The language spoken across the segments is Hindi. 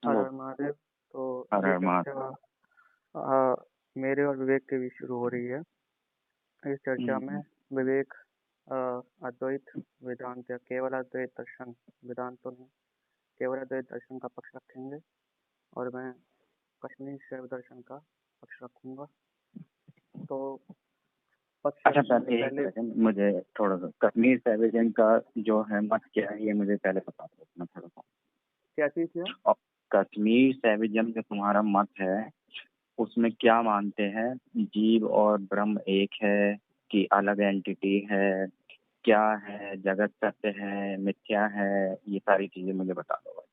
हर वो हर महादेव। तो हर ये हर महादेव। चर्चा अ, मेरे और विवेक के बीच शुरू हो रही है। इस चर्चा में हम्म, विवेक अ, अद्वैत वेदांत या केवल अद्वैत दर्शन, वेदांत तो नहीं, केवल अद्वैत दर्शन का पक्ष रखेंगे और मैं कश्मीर शैव दर्शन का पक्ष रखूंगा। तो पक्ष अच्छा रखने से पहले एक पहले सेकंड, मुझे थोड़ा सा कश्मीर सैविजन का जो है मत क्या है ये मुझे पहले बता दो अपना थोड़ा सा। क्या चीज़ है? और कश्मीर सैविजम जो तुम्हारा मत है उसमें क्या मानते हैं? जीव और ब्रह्म एक है कि अलग एंटिटी है? क्या है? जगत सत्य है, मिथ्या है? ये सारी चीजें मुझे बता दो भाई,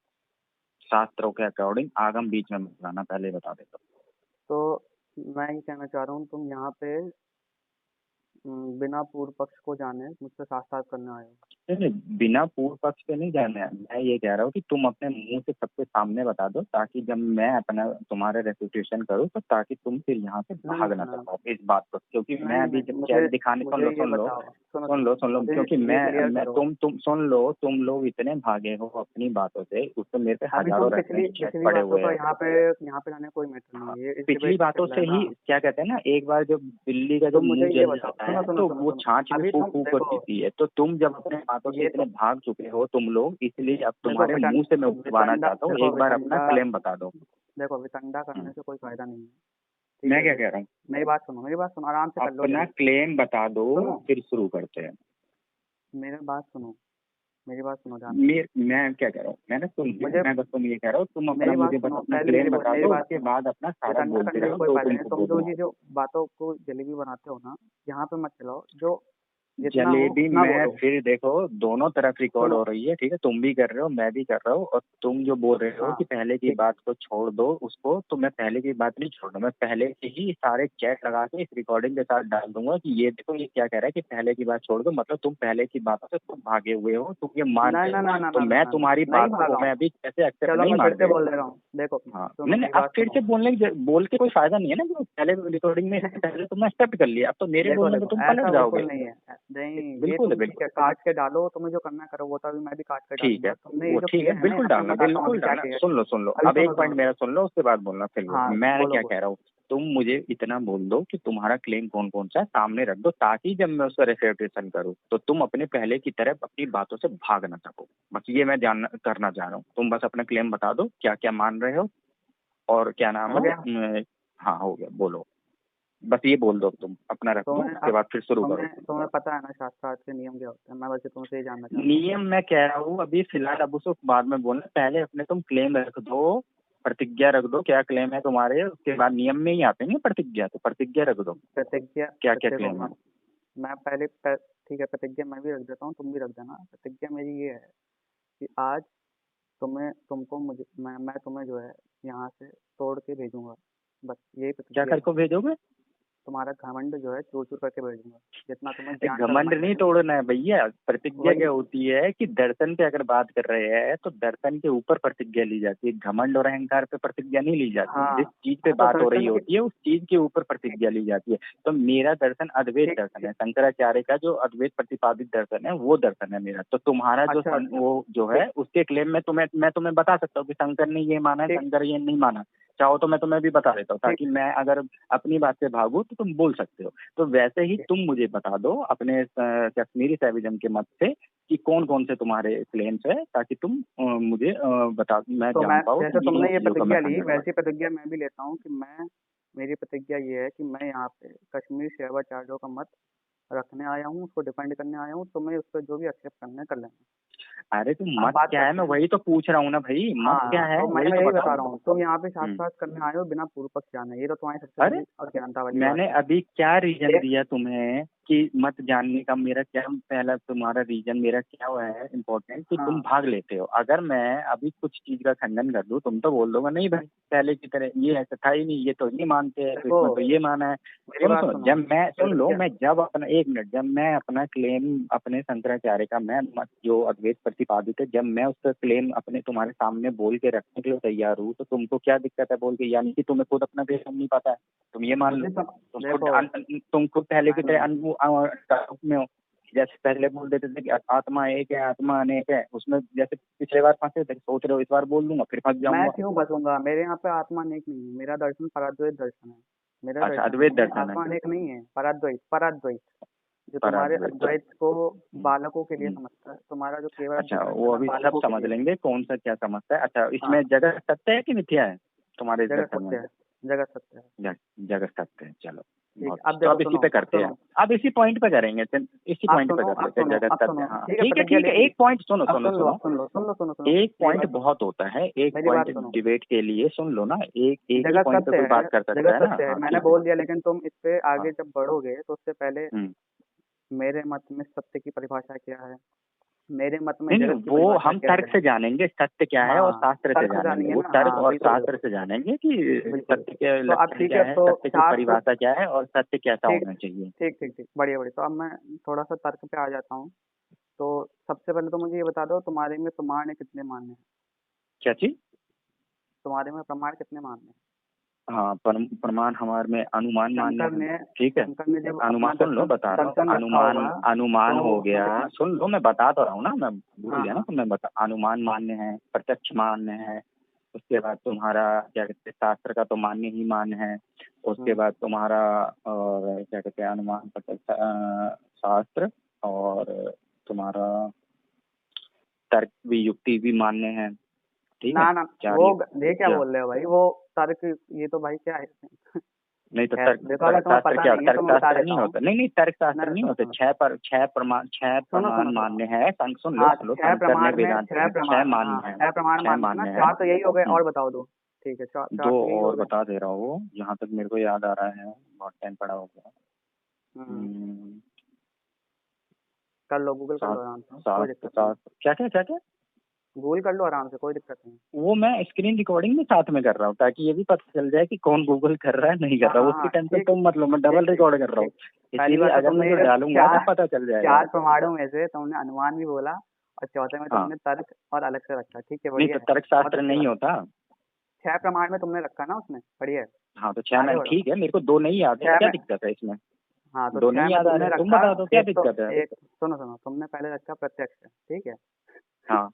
शास्त्रों के अकॉर्डिंग। आगम बीच में मत लाना, पहले बता देता तो मैं ये कहना चाह रहा हूँ, तुम यहाँ पे बिना पूर्व पक्ष को जाने मुझसे साक्षात करने आए हो। नहीं नहीं, बिना पूर्व पक्ष पे नहीं जाना है। मैं ये कह रहा हूँ कि तुम अपने मुंह से सबके सामने बता दो, ताकि जब मैं अपना तुम्हारे रेपुटेशन करूँ तो ताकि तुम फिर यहाँ से ना ना भाग ना ना, सको इस बात को। क्योंकि मैं नहीं अभी नहीं, जब मुझे चैट दिखाने, सुन मुझे लो ये सुन लो बताओ, सुनो सुन सुनो, लो सुन लो, मुझे क्योंकि ये क्लियर मैं करो। तुम सुन लो, तुम लोग इतने भागे हो अपनी बातों से, उस पर मेरे पे अभी तुम हजारों पिछली रेफरेंस चैट पिछली पड़े बातों हुए का हैं। यहाँ पे लाने कोई मैटर हाँ, नहीं है, इस पिछली डिबेट पे बातों चल रहा से है ही ना। क्या कहते हैं ना, एक बार जब बिल्ली का जब तुम मुझे मुंह ये जल बताओ, जाता सुनो है सुनो तो सुनो वो सुनो। छाछ में अभी फूक तुम फूक कर देखो, पीती है। तो तुम जब अपने बातों से ये इतने तो भाग चुके हो तुम लोग, इसलिए अब देखो तुम्हारे मुंह से मैं उठवाना वितंडा, चाहता हूँ, देखो एक बार अपना वितंडा, क्लेम बता दो। देखो वितंडा हम्म, करने से कोई फायदा नहीं है। ठीक मैं है क्या देख, कह रहा हूँ, मेरी बात सुनो, आराम से कर लो अपना जल्दी। क्लेम बता दो, सुनो, फिर शुरू करते हैं। मेरी बात सुनो, मेरी बात सुनो ध्यान से। मैं क्या कह रहा हूँ, मैंने सुन लिया, मुझे मैं बस तुम ये कह रहा हूँ, तुम अपना मेरी बात मुझे बस सुनो, अपना पहले क्लेम बता मेरी दो, बात उसके सुनो। बाद अपना सारा वितंडा बोलते करने से रहो कोई जो फायदा नहीं है। तुमको तुम जो बोलना है। जी जो बातों को जलेबी बनाते हो ना, यहाँ पे मत चलाओ। जो जितना हो जलेबी उतना में बोलो। फिर देखो दोनों तरफ रिकॉर्ड सुनो, हो रही है, ठीक है? तुम भी कर रहे हो, मैं भी कर रहा हूँ। और तुम जो बोल रहे हो हाँ कि पहले की ठीक, बात को छोड़ दो उसको, तो मैं पहले की बात नहीं छोड़ दूँ, मैं पहले से ही सारे चैट लगा के इस रिकॉर्डिंग के साथ डाल दूंगा कि ये देखो ये क्या कह रहा है कि पहले की बात छोड़ दो, मतलब तुम पहले की बातों से तुम भागे हुए हो, तुम ये मान ना रहे ना हो। ना ना तो ना ना मैं ना ना, तुम्हारी नहीं बातों को भागा मैं हूँ। अभी कैसे एक्सेप्ट चलो नहीं मैं फिर मान से रहे हो। बोल दे रहा हूँ, देखो हाँ सुनो नहीं नहीं, मेरी अब बात फिर सुनो। से बोल के कोई फायदा नहीं है ना, जो पहले रिकॉर्डिंग में इससे पहले तुमने एक्सेप्ट कर लिया, अब तो मेरे देखो बोलने पे देखो, तुम ऐसा पलट बिल्कुल जाओगे। नहीं है। नहीं, ये बिल्कुल है, तुम ठीक बिल्कुल है, काट के डालो, तुम्हें जो करना करो, वो तो अभी मैं भी काट के ठीक है। डालूंगा। तुमने ये वो जो ठीक है, किया है ना, बिल्कुल यहाँ पे मैं डालना, बताता हूँ बिल्कुल अभी क्या डालना। किया है। सुन लो, अभी अब सुनो एक सुनो पॉइंट मेरा सुन लो, उसके बाद बोलना फिर वो। हाँ मैं बोलो क्या बोलो। कह रहा हूँ, तुम मुझे इतना बोल दो कि तुम्हारा क्लेम कौन कौन सा है, सामने रख दो, ताकि जब मैं उसका रेफिटेशन करूँ तो तुम अपने पहले की तरफ अपनी बातों से भाग ना सको। बस ये मैं जानना करना चाह रहा हूँ। तुम बस अपना क्लेम बता दो, क्या क्या मान रहे हो और क्या नाम हो है। गया। हाँ हो गया, बोलो। बस ये बोल दो, तुम अपना रख दो, तुम्हें उसके अब बाद फिर शुरू करो। तुम्हें पता है ना शास्त्रार्थ के नियम क्या होते हैं? मैं वैसे तुमसे ये जानना चाहता हूँ। नियम मैं कह रहा हूँ अभी फिलहाल, अब उसको बाद में बोलना, पहले अपने तुम क्लेम रख दो, प्रतिज्ञा रख दो, क्या क्लेम है तुम्हारे, उसके बाद नियम में ही आते हैं प्रतिज्ञा, तो प्रतिज्ञा रख दो, प्रतिज्ञा, क्या क्या देखो क्लेम है। मैं ठीक है, प्रतिज्ञा मैं भी रख देता हूँ, तुम भी रख देना। प्रतिज्ञा मेरी ये है कि आज तुमको मुझे मैं तुम्हें जो है यहाँ से तोड़ के भेजूंगा। बस यही क्या प्रतिज्ञा है। करके भेजोगे? तुम्हारा घमंड जो है चूर चूर करके भेजूंगा, जितना तुम्हें ज्ञान घमंड डलना नहीं चाहिए। तोड़ना है भैया। प्रतिज्ञा वही, क्या होती है कि दर्शन पे अगर बात कर रहे हैं तो दर्शन के ऊपर प्रतिज्ञा ली जाती है, घमंड और अहंकार पे प्रतिज्ञा नहीं ली जाती। हाँ जिस चीज पे हाँ, तो बात हो रही दर्शन की, होती है उस चीज के ऊपर प्रतिज्ञा ली जाती है। तो मेरा दर्शन अद्वैत ठीक दर्शन ठीक, है, शंकराचार्य का जो अद्वैत प्रतिपादित दर्शन है वो दर्शन है मेरा। तो तुम्हारा जो अच्छा अच्छा, वो जो है ठीक उसके क्लेम में मैं तुम्हें बता सकता हूँ कि शंकर ने ये माना है, ठीक शंकर ये नहीं माना। चाहो तो मैं तुम्हें भी बता देता हूँ, ठीक ताकि मैं अगर अपनी बात से भागूं तो तुम बोल सकते हो। तो वैसे ही ठीक। तुम मुझे बता दो अपने कश्मीरी सैविज्म के मत से कि कौन कौन से तुम्हारे क्लेम्स है, ताकि तुम मुझे बता, मैं तो मैं, जान पाऊँ जैसे कि इन तुमने ये चीजों का मैं प्रतिज्ञा ली, कंसिडर। वैसी प्रतिज्ञा मैं भी लेता हूँ कि मेरी प्रतिज्ञा ये है कि मैं यहाँ पे कश्मीर शैवाचार्यों का मत रखने आया हूँ, उसको डिफेंड करने आया हूँ। तुम्हें उस पर जो भी एक्सेप्ट करना है कर लेना। अरे तो अब मत बात क्या है, करते मैं हैं। वही तो पूछ रहा हूँ ना भाई, मत क्या हाँ, है तो वही मैं तो यही बताओ। बता रहा हूँ, तुम यहाँ पे हम्म। शास्त्रार्थ करने आए हो बिना पूर्व पक्ष जाने, ये तो तुम्हारी सबसे अरे बड़ी अज्ञानता वाली बात मैंने है। अभी क्या रीजन एक, दिया तुम्हें कि मत जानने का? मेरा क्या पहला तुम्हारा रीजन मेरा क्या हुआ है इम्पोर्टेंट कि तुम हाँ भाग लेते हो। अगर मैं अभी कुछ चीज का खंडन कर दूं तुम तो बोल दोगे नहीं भाई पहले की तरह ये ऐसा था ही नहीं, ये तो ये मानते हैं, तो देखो, इसमें तो ये माना है। मेरी सुनो बात सुनो, सुनो। जब मैं सुन लो, प्रतिज्ञा, मैं जब अपना एक मिनट, जब मैं अपना क्लेम अपने शंकराचार्य का मैं जो अद्वैत प्रतिपादित है, जब मैं उसका क्लेम अपने तुम्हारे सामने बोल के रखने के लिए तैयार हूँ तो तुमको क्या दिक्कत है बोल के? यानी कि तुम्हें खुद अपना क्लेम नहीं पता है, तुम ये मान लो। मुझे सब, तुम खुद देखो तुम खुद पहले की नहीं तरह नहीं, डाउट में हो। जैसे पहले बोल देते थे कि आत्मा एक है, आत्मा अनेक है, उसमें जैसे पिछले बार फंसे थे, सोच रहे हो इस बार बोल दूंगा फिर फंस मैं जाऊंगा। क्यों फंसूंगा? मेरे यहाँ पे आत्मा अनेक नहीं है, मेरा दर्शन पराद्वैत दर्शन है। मेरा अच्छा, दर्शन अद्वैत में दर्शन है आत्मा क्या? अनेक नहीं है, पराद्वैत पराद्वैत। जो तुम्हारे पराद्वैत तो अद्वैत को बालकों के लिए हम्म, समझता है, तुम्हारा जो केवल अच्छा, अद्वैत वो दर्शन है अभी सब बालकों के समझ लिए। लेंगे कौन सा क्या समझता है। अच्छा, इसमें हाँ, जगत सत्य है कि मिथ्या है तुम्हारे इस जगत दर्शन में? सत्य है, जगत सत्य है। जगत सत्य है, चलो ठीक बहुत है, अब तो देखो, अब इसी सुनो पे करते हैं। सुनो, अब इसी पॉइंट पे करेंगे, इसी आप पॉइंट पे सुनो, कर अब लेते हैं, सुनो, जगत अब सत्य। सुनो, हाँ ठीक है, ठीक है प्रतिज्ञा ठीक है, लेंगे। एक पॉइंट सुनो अब सुनो सुन लो, सुनो। अब सुन लो, सुन लो, सुनो सुनो, एक मेरी पॉइंट बात सुनो, बहुत होता है, एक मेरी बात पॉइंट सुनो। डिबेट के लिए सुन लो ना, एक एक ही जगत पॉइंट पे सत्य कोई है, बात कर सकता जगत है ना। सत्य है, हाँ मैंने ठीक है। बोल दिया, लेकिन तुम इस पे हाँ। आगे जब बढ़ोगे तो उससे पहले हम्म। मेरे मत में सत्य की परिभाषा क्या है, मेरे मत में नहीं नहीं, जगत की वो परिभाषा हम क्या तर्क है। से जानेंगे सत्य क्या है, और हाँ, शास्त्र से तर्क से जानेंगे, जानिए वो ना, तर्क हाँ और बिल्कुल शास्त्र बिल्कुल से जानेंगे कि बिल्कुल। सत्य के तो अब लक्षण ठीक क्या है, है, तो सत्य की शास्त्र, परिभाषा क्या है, और सत्य कैसा ठीक होना चाहिए। ठीक ठीक ठीक, बढ़िया बढ़िया। तो अब मैं थोड़ा सा तर्क पे आ जाता हूँ। तो सबसे पहले तो मुझे ये बता दो, तुम्हारे में प्रमाण कितने मान्य हैं? क्या चीज? तुम्हारे में प्रमाण कितने मान्य हैं? हाँ, प्रमाण हमारे में अनुमान मान्य शंकर है। ने ठीक है, शंकर ने जब अनुमान अपना सुन लो, दर्शन बता रहा हूँ। दर्शन रखा अनुमान, होगा अनुमान हो तो गया, सुन लो मैं बता तो रहा हूँ ना, मैं भूल हाँ गया ना, हाँ तो मैं बता, अनुमान मान्य है, प्रत्यक्ष मान्य है, उसके बाद तुम्हारा क्या कहते हैं, शास्त्र का तो मान्य ही मान्य है, उसके हम्म, बाद तुम्हारा और क्या कहते हैं, अनुमान, प्रत्यक्ष, शास्त्र, और तुम्हारा तर्क भी, युक्ति भी मान्य है। ठीक है, ना ना, चार वो ये ये क्या क्या? बोल रहे हो भाई? वो तर्क, ये तो भाई क्या है? नहीं तो खैर तर्क, देखो, अगर तर्क तुम्हें शास्त्र पता क्या, नहीं है तो तर्क मैं बता शास्त्र देता नहीं हूँ। होता? नहीं नहीं, तर्क शास्त्र ना नहीं सुनो होते। सुनो छह सुनो प्रमाण सुनो सुनो, मान्य है, सुन लो हाँ, सुन लो, छह शंकर ने प्रमाण में वेदांत छह में छह प्रमाण, हाँ मान्य है, छह प्रमाण छह मानते हैं ना, मान्य है। चार तो यही हो गए, और बताओ दो। ठीक है, चार चार दो तो यही हो और गए। बता दे रहा हूँ, जहाँ तक मेरे को याद आ रहा है, बहुत टाइम पड़ा हो गया। हम्म, हम्म, कर लो, गूगल कर सात, लो आराम से, कोई सात दिक्कत नहीं। सात, क्या क्या क्या क्या? गूगल कर लो आराम से, कोई दिक्कत नहीं। वो मैं स्क्रीन रिकॉर्डिंग में साथ में कर रहा हूँ, ताकि ये भी पता चल जाए कि कौन गूगल कर रहा है नहीं कर हाँ रहा है, हाँ उसकी हाँ, टेंशन ठीक तुम मतलब, मैं ठीक डबल ठीक रिकॉर्ड कर रहा हूँ, ठीक। पहली इसीलिए बात तो अगर मैं तुमने जो ये डालूंगा चार ना पता चल जाएगा। चार प्रमाणों में से तुमने अनुमान भी बोला, और चौथे में हाँ, तुमने तर्क और अलग से रखा। ठीक है, नहीं बढ़िया तो है, तर्क बहुत शास्त्र अच्छी नहीं बात। होता। छह प्रमाण में तुमने रखा ना उसमें, बढ़िया है। हाँ तो छह आगे में बढ़ो। ठीक है, मेरे को दो नहीं याद है, छह क्या में, दिक्कत है इसमें? हाँ तो दो छह नहीं में याद आ तुमने रहे, तुम रखा, बता दो क्या एक तो, दिक्कत है? एक सुनो सुनो, तुमने पहले रखा प्रत्यक्ष, ठीक है, हाँ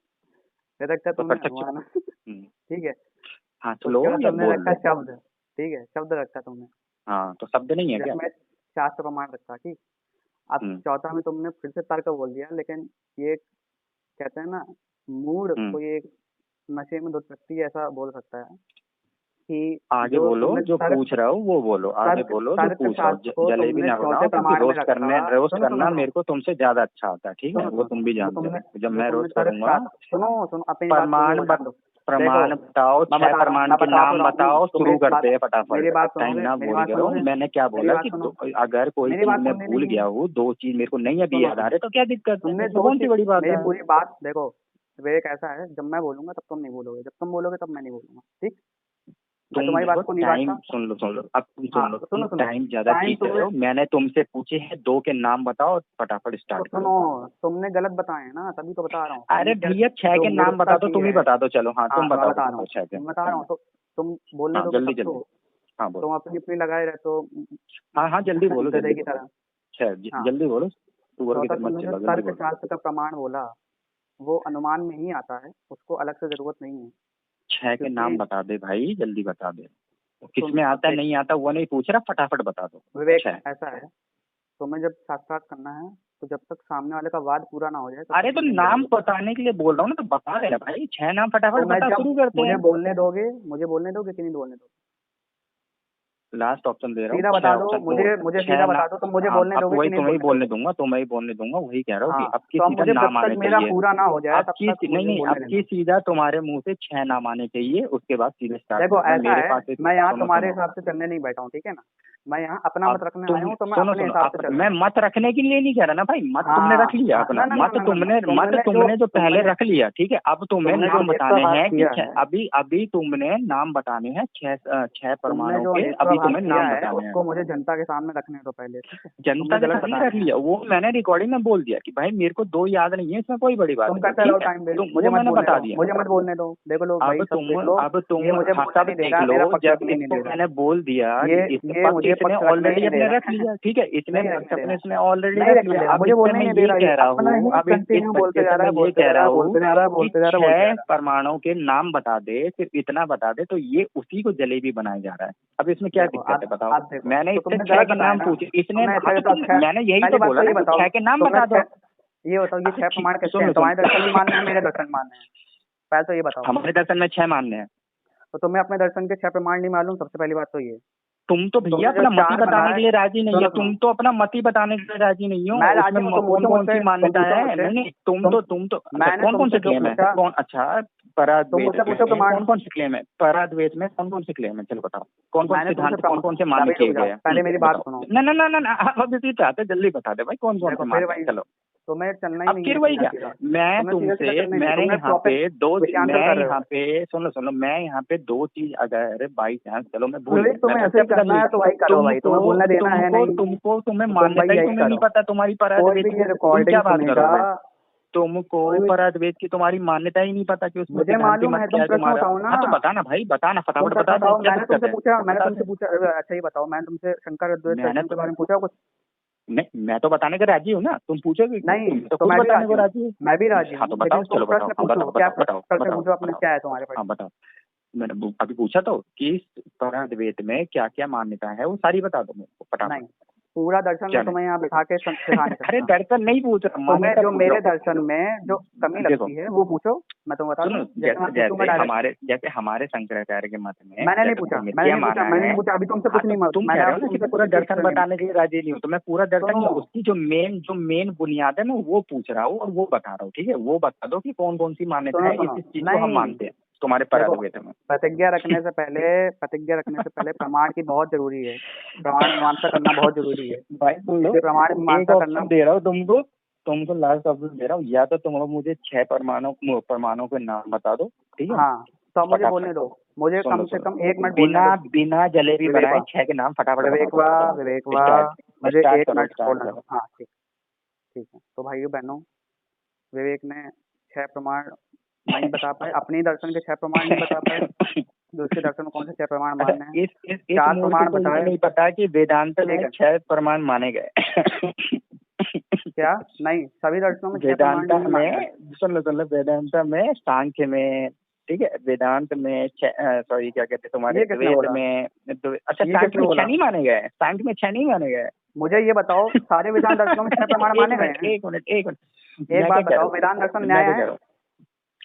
फिर रखा तो तुमने प्रत्यक्ष। अनुमान। ठीक है, हाँ, स्लो उसके बाद या तुमने बोल रखा लो। शब्द, ठीक है, शब्द रखा तुमने, हाँ तो शब्द नहीं है क्या? जिसमें शास्त्र प्रमाण रखा, ठीक। अब हम्म। चौथा में तुमने फिर से तर्क बोल दिया, लेकिन ये कहते हैं ना, मूड हम्म, कोई एक नशे में धुत व्यक्ति ऐसा बोल सकता है कि आगे जो बोलो, तुमने जो तर्क पूछ रहा हूँ वो बोलो, आगे तर्क बोलो जो तर्क पूछ रहा हूँ, शास्त्र को जलेबी तुमने ना चौथे बनाओ, क्योंकि प्रमाण में रखा। रोस्ट सुनो सुनो करना सुनो, मेरे को तुमसे ज्यादा अच्छा आता है, ठीक है, सुनो वो सुनो तुम सुनो, भी जो जानते तुमने हो, जब जो मैं तुमने रोस्ट तर्क करूंगा। शास्त्र, सुनो सुनो, अपनी बात पूरी प्रमाण हो जाने दो। देखो, प्रमाण बताओ, मैं छह बता रहा हूँ, प्रमाण मैं के बता तो नाम रहा हूँ, बताओ, तुम शुरू मेरी करते बात, हैं फटाफट। मेरी बात अब टाइम सुनोगे, ना मेरी बोल बात के रहो, सुनोगे, मैंने क्या मेरी बोला बात कि सुनो, अगर कोई मेरी चीज बात मैं सुननी भूल नहीं गया है। हूँ, दो चीज मेरे को नहीं अभी सुनो याद आ सुनो, रहे, तो क्या दिक्कत है, तुमने इसमें दो कौन सी चीज, बड़ी बात मेरी है? पूरी बात देखो, विवेक ऐसा है, जब मैं बोलूंगा तब तुम नहीं बोलोगे, जब तुम बोलोगे तब मैं नहीं बोलूंगा, ठीक। मैं तुम तुम्हारी देखो, बात को नहीं टाइम काटता। सुन लो, अब तुम हाँ सुन लो, तो तुम सुनो सुनो, टाइम ज्यादा टाइम खींच रहे तुमने, हो, मैंने तुमसे पूछे हैं दो के नाम बताओ, फटाफट तो स्टार्ट सुनो, करो। तुमने गलत बताए हैं ना, तभी तो बता रहा हूँ, अरे तुमने क्या भैया, छह जो के नाम मूर्खता बता दो, की तुम ही है। बता दो, चलो हाँ हाँ तुम तो मैं बता दो, बता रहा हूँ, छह के। मैं बता रहा हूँ, तो तुम बोलने हाँ दोगे जल्दी तब जल्दी, तो। हाँ बोलो। तुम अपनी अपनी लगाए रहते हो, हाँ हाँ जल्दी बोलो, गधे जल्दी की बोलो। तरह। छह, हाँ, जल्दी बोलो, सुअर की चौथा तरह मत तुमने जो चिल्लाओ, जल्दी तर्क बोलो। शास्त्र का प्रमाण बोला, वो अनुमान में ही आता है, उसको अलग से जरूरत नहीं है, छह के नाम क्योंकि बता दे भाई, जल्दी बता दे। किस सुन, में अब आता है देख नहीं आता वो नहीं पूछ रहा, फटाफट बता दो। विवेक, छह। ऐसा है, तुम्हें जब साक्षात करना है, तो जब तक सामने वाले का वाद पूरा ना हो जाए तब तक अरे तो मुझे नहीं नाम बोलोगे। बताने के लिए बोल रहा हूँ ना, तो बता देना भाई, छह नाम तो फटाफट मैं बता, जब शुरू करते मुझे हैं। बोलने दोगे, मुझे बोलने दोगे कि नहीं बोलने दोगे? लास्ट ऑप्शन दे रहा हूँ, सीधा छह बता दो, ऑप्शन वो, मुझे छह सीधा ना। बता दो, तुम मुझे हाँ बोलने अब दोगे कि वही नहीं तुम्हें ही बोलने बोलने दोगे? दूंगा, तुम्हें ही बोलने दूंगा, वही कह रहा हूँ कि हाँ, अब की तो अब सीधा मुझे जब नाम तक आने मेरा चाहिए। पूरा ना हो जाए अब तब की तक नहीं मुझे नहीं, अब बोलने की देना। सीधा तुम्हारे मुंह से छह नाम आने चाहिए, उसके बाद सीधे स्टार्ट देखो करना ऐसा मेरे है, पास मैं यहाँ सुनो तुम्हारे सुनो, हिसाब से चलने नहीं बैठा हूँ, ठीक है ना। मैं यहाँ अपना अब मत रखने आया तुम हूँ, तो मैं सुनो अपने सुनो, हिसाब से अब चल रहा मैं हूँ। मत रखने के लिए नहीं कह रहा ना भाई, मत तुमने हाँ रख लिया हाँ, अपना, ना ना ना मत ना ना ना, तुमने जो पहले रख लिया, ठीक है, अब तुम्हें तुमने जो नाम बताने हेत्वाभास हैं कि किया है, अभी अभी तुमने नाम बताने हैं छह, छह तुमने प्रमाणों जो के, अभी अभी तुम्हें नाम बताने हैं। उसको मुझे जनता के सामने रखने दो पहले, ठीक है? जनता के सामने रख लिया, वो मैंने रिकॉर्डिंग में बोल दिया कि भाई मेरे को 2 याद नहीं है, इसमें कोई बड़ी बात तुम नहीं, करते रहो टाइम वेस्ट, मुझे मैंने बता दिया। मुझे मत बोलने दो। देखो लो भाई, अब सब तुम देख लो, ये मुझे सब देख लो, जब इसको मैंने बोल दिया इसने ऑलरेडी अपने रख लिया, ठीक है, इसने इसने ऑलरेडी रख लिया। मुझे बोलने नहीं दे रहा, कह रहा हूँ अब बोलते जा रहा है, बोलते जा रहा है, बोलते जा रहा है, बोलते जा रहा है। 6 परमाणु के नाम बता दे, सिर्फ इतना बता दे, तो ये उसी को जलेबी बनाया जा रहा है। अब इसमें क्या दिक्कत है बताओ? मैंने इससे 6 के नाम पूछे, इसने मैंने यही तो बोला ना, 6 के नाम बता दो। ये बताओ, ये 6 प्रमाण कैसे हैं? तुम्हारे दर्शन भी मानने हैं, मेरे दर्शन मानने हैं? पहले तो ये बताओ। हमारे दर्शन में 6 मानने हैं, तो तुम्हें अपने दर्शन के 6 प्रमाण नहीं मालूम? सबसे पहली बात तो ये। तुम तो भैया अपना मत ही बताने के लिए राजी नहीं है, तुम तो अपना मत ही बताने के लिए राजी नहीं हो। उसमें कौन कौन सी मान्यता है? नहीं, तुम तो कौन कौन से क्लेम है? कौन? अच्छा, पराद्वैत कौन कौन से क्लेम है? पराद्वैत में कौन कौन से क्लेम है? चलो बताओ, कौन कौन सिद्धांत कौन कौन से मान्य किए गए हैं? पहले मेरी बात सुनो। ना अब इसी चाहते जल्दी बता दे भाई, कौन कौन से मान्य? चलो तो मैं चलना ही अब फिर वही क्या, मैं तुमसे मैंने यहाँ पे सुनो, मैं यहाँ पे 2 चीज अगर बाई चांस, चलो मैं भूल तुम्हें मान्यता ही तुम्हें नहीं पता, तुम्हारी पराद्वैत क्या बात करो? तुमको पराद्वैत की तुम्हारी मान्यता ही नहीं पता कि उसमें मुझे मालूम है, तुम तुम्हारा। हाँ तो बता ना भाई, बता ना, फटाफट बता दो। मैंने तुमसे पूछा, अच्छा ये बताओ, मैंने तुमसे शंकर अद्वैत के बारे में पूछा कुछ? नहीं, मैं तो बताने का राजी हूँ ना, तुम पूछोगे नहीं? तो मैं बताने को राजी हूँ, मैं भी राजी हूँ। हाँ तो बताओ, चलो बताओ, क्या है तुम्हारे पास? हाँ बताओ। मैंने अभी पूछा तो कि पराद्वैत में क्या क्या मान्यता है, वो सारी बता दो मेरे को फटाफट। नहीं, पूरा दर्शन में तुम्हें यहाँ बिठा के सिखाने अरे दर्शन नहीं पूछ रहा, तुम्हें जो मेरे दर्शन में जो कमी लगती है वो पूछो, मैं तुम्हें बता दूं। जैसे हमारे शंकराचार्य के मत में मैंने नहीं पूछा, अभी तुमसे कुछ नहीं। तुम कह रहे हो ना कि पूरा दर्शन बताने के लिए राजी नहीं हूँ, तो मैं पूरा दर्शन उसकी जो मेन बुनियाद है मैं वो पूछ रहा हूँ और वो बता रहा हूँ, ठीक है? वो बता दो कि कौन कौन सी मान्यता है, इस चीज को हम मानते हैं तुम्हारे पराद्वैत में। प्रतिज्ञा रखने से पहले प्रमाण की बहुत जरूरी है, प्रमाण मीमांसा करना बहुत जरूरी है भाई। प्रमाण मीमांसा करना दे रहा हूँ तुमको लास्ट ऑप्शन दे रहा हूँ, या तो तुम मुझे 6 परमाणु के नाम बता दो, ठीक है? हाँ, तो मुझे बोलने दो, मुझे कम से कम 1 मिनट बिना जलेबी बनाए 6 के नाम फटाफट। विवेकवा मुझे 1 मिनट बोलने दो। हाँ ठीक है। तो भाइयों बहनों, विवेक ने 6 प्रमाण नहीं बता पाए, अपने दर्शन के 6 प्रमाण नहीं बता पाए, दूसरे दर्शन में कौन से 6 प्रमाण मानने हैं? इस 4 प्रमाण बताए। नहीं पता कि वेदांत में 6 प्रमाण माने गए। क्या? नहीं, सभी दर्शनों में वेदांत में सुन लो वेदांत में, सांख्य में, ठीक है, वेदांत में सॉरी क्या कहते तुम्हारे वेद में, अच्छा सांख्य में 6 नहीं माने गए? सांख्य में 6 नहीं माने गए? मुझे ये बताओ, सारे वेदांत दर्शनों में 6 प्रमाण माने गए हैं? एक मिनट एक बात बताओ, वेदांत दर्शन न्याय है,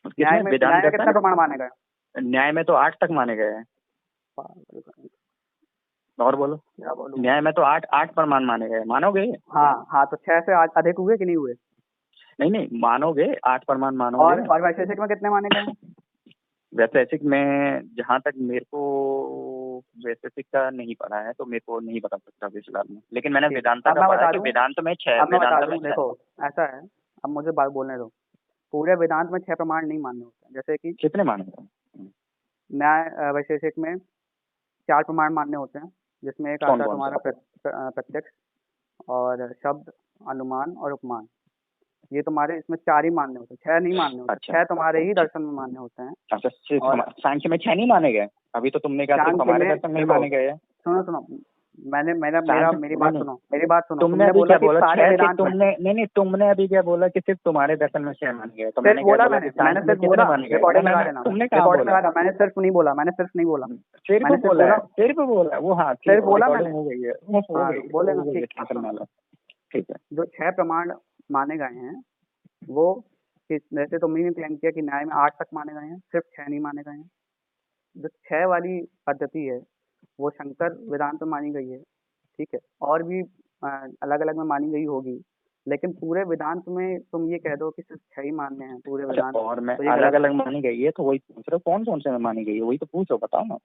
न्याय में कितने प्रमाण माने गए? न्याय में तो 8 तक माने गए हैं। और बोलो, क्या बोलो? न्याय में तो 8 प्रमाण माने गए, मानोगे? हाँ, तो 6 से अधिक हुए कि नहीं हुए? नहीं मानोगे, 8 प्रमाण मानोगे। और वैशेषिक में कितने माने गए? वैशेषिक में जहाँ तक मेरे को वैशेषिक का नहीं पढ़ा है, तो मेरे को नहीं बता सकता फिलहाल में, लेकिन मैंने वेदांत का पढ़ा है कि वेदांत में 6। देखो ऐसा है, अब मुझे बात बोलने दो। पूरे वेदांत में 6 प्रमाण नहीं मानने होते, जैसे कि कितने माने? न्याय वैशेषिक में 4 प्रमाण मानने होते हैं, जिसमें एक आता है तुम्हारा प्रत्यक्ष और शब्द, अनुमान और उपमान। ये तुम्हारे इसमें 4 ही मानने होते हैं, 6 नहीं मानने होते। अच्छा। 6 तुम्हारे ही दर्शन में मानने होते हैं। अच्छा, सांख्य में 6 नहीं माने गए? अभी तो तुमने कहा हमारे दर्शन में माने गए। सुनो, मेरी बात सुनो। तुमने अभी क्या बोला? तुमने अभी क्या बोला कि सिर्फ तुम्हारे दर्शन में 6 माने गए? तो मैंने बोला, मैंने सिर्फ बोला, तुमने कहा बोला? मैंने सिर्फ नहीं बोला, सिर्फ बोला वो। हाँ सिर्फ बोला मैंने, हो गई है, बोले ठीक है। जो 6 प्रमाण माने गए हैं वो, जैसे तुमने क्लेम किया कि न्याय में 8 तक माने गए हैं, सिर्फ 6 नहीं माने गए हैं। जो 6 वाली पद्धति है वो शंकर वेदांत में मानी गई है, ठीक है, और भी अलग अलग में मानी गई होगी, लेकिन पूरे वेदांत में तुम ये कह दो कि सिर्फ 6 ही मानने हैं पूरे वेदांत। और मैं अलग अलग मानी गई है, तो वही पूछ रहा हूँ, कौन से में मानी गई है, वही तो पूछो, बताओ ना।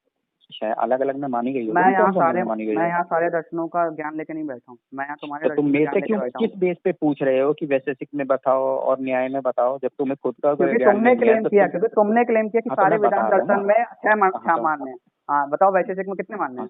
अलग अलग में मानी गई है। मैं यहाँ सारे दर्शनों का ज्ञान लेके नहीं बैठा हूँ, मैं यहाँ तुम्हारे तुम मेरे से क्यों, किस बेस पे पूछ रहे हो कि वैशेषिक में बताओ और न्याय में बताओ, जब तुम्हें खुद का तुमने क्लेम किया कि सारे वेदांत दर्शन में 6 मानने हैं। हाँ बताओ, वैशेषिक में कितने मानने हैं?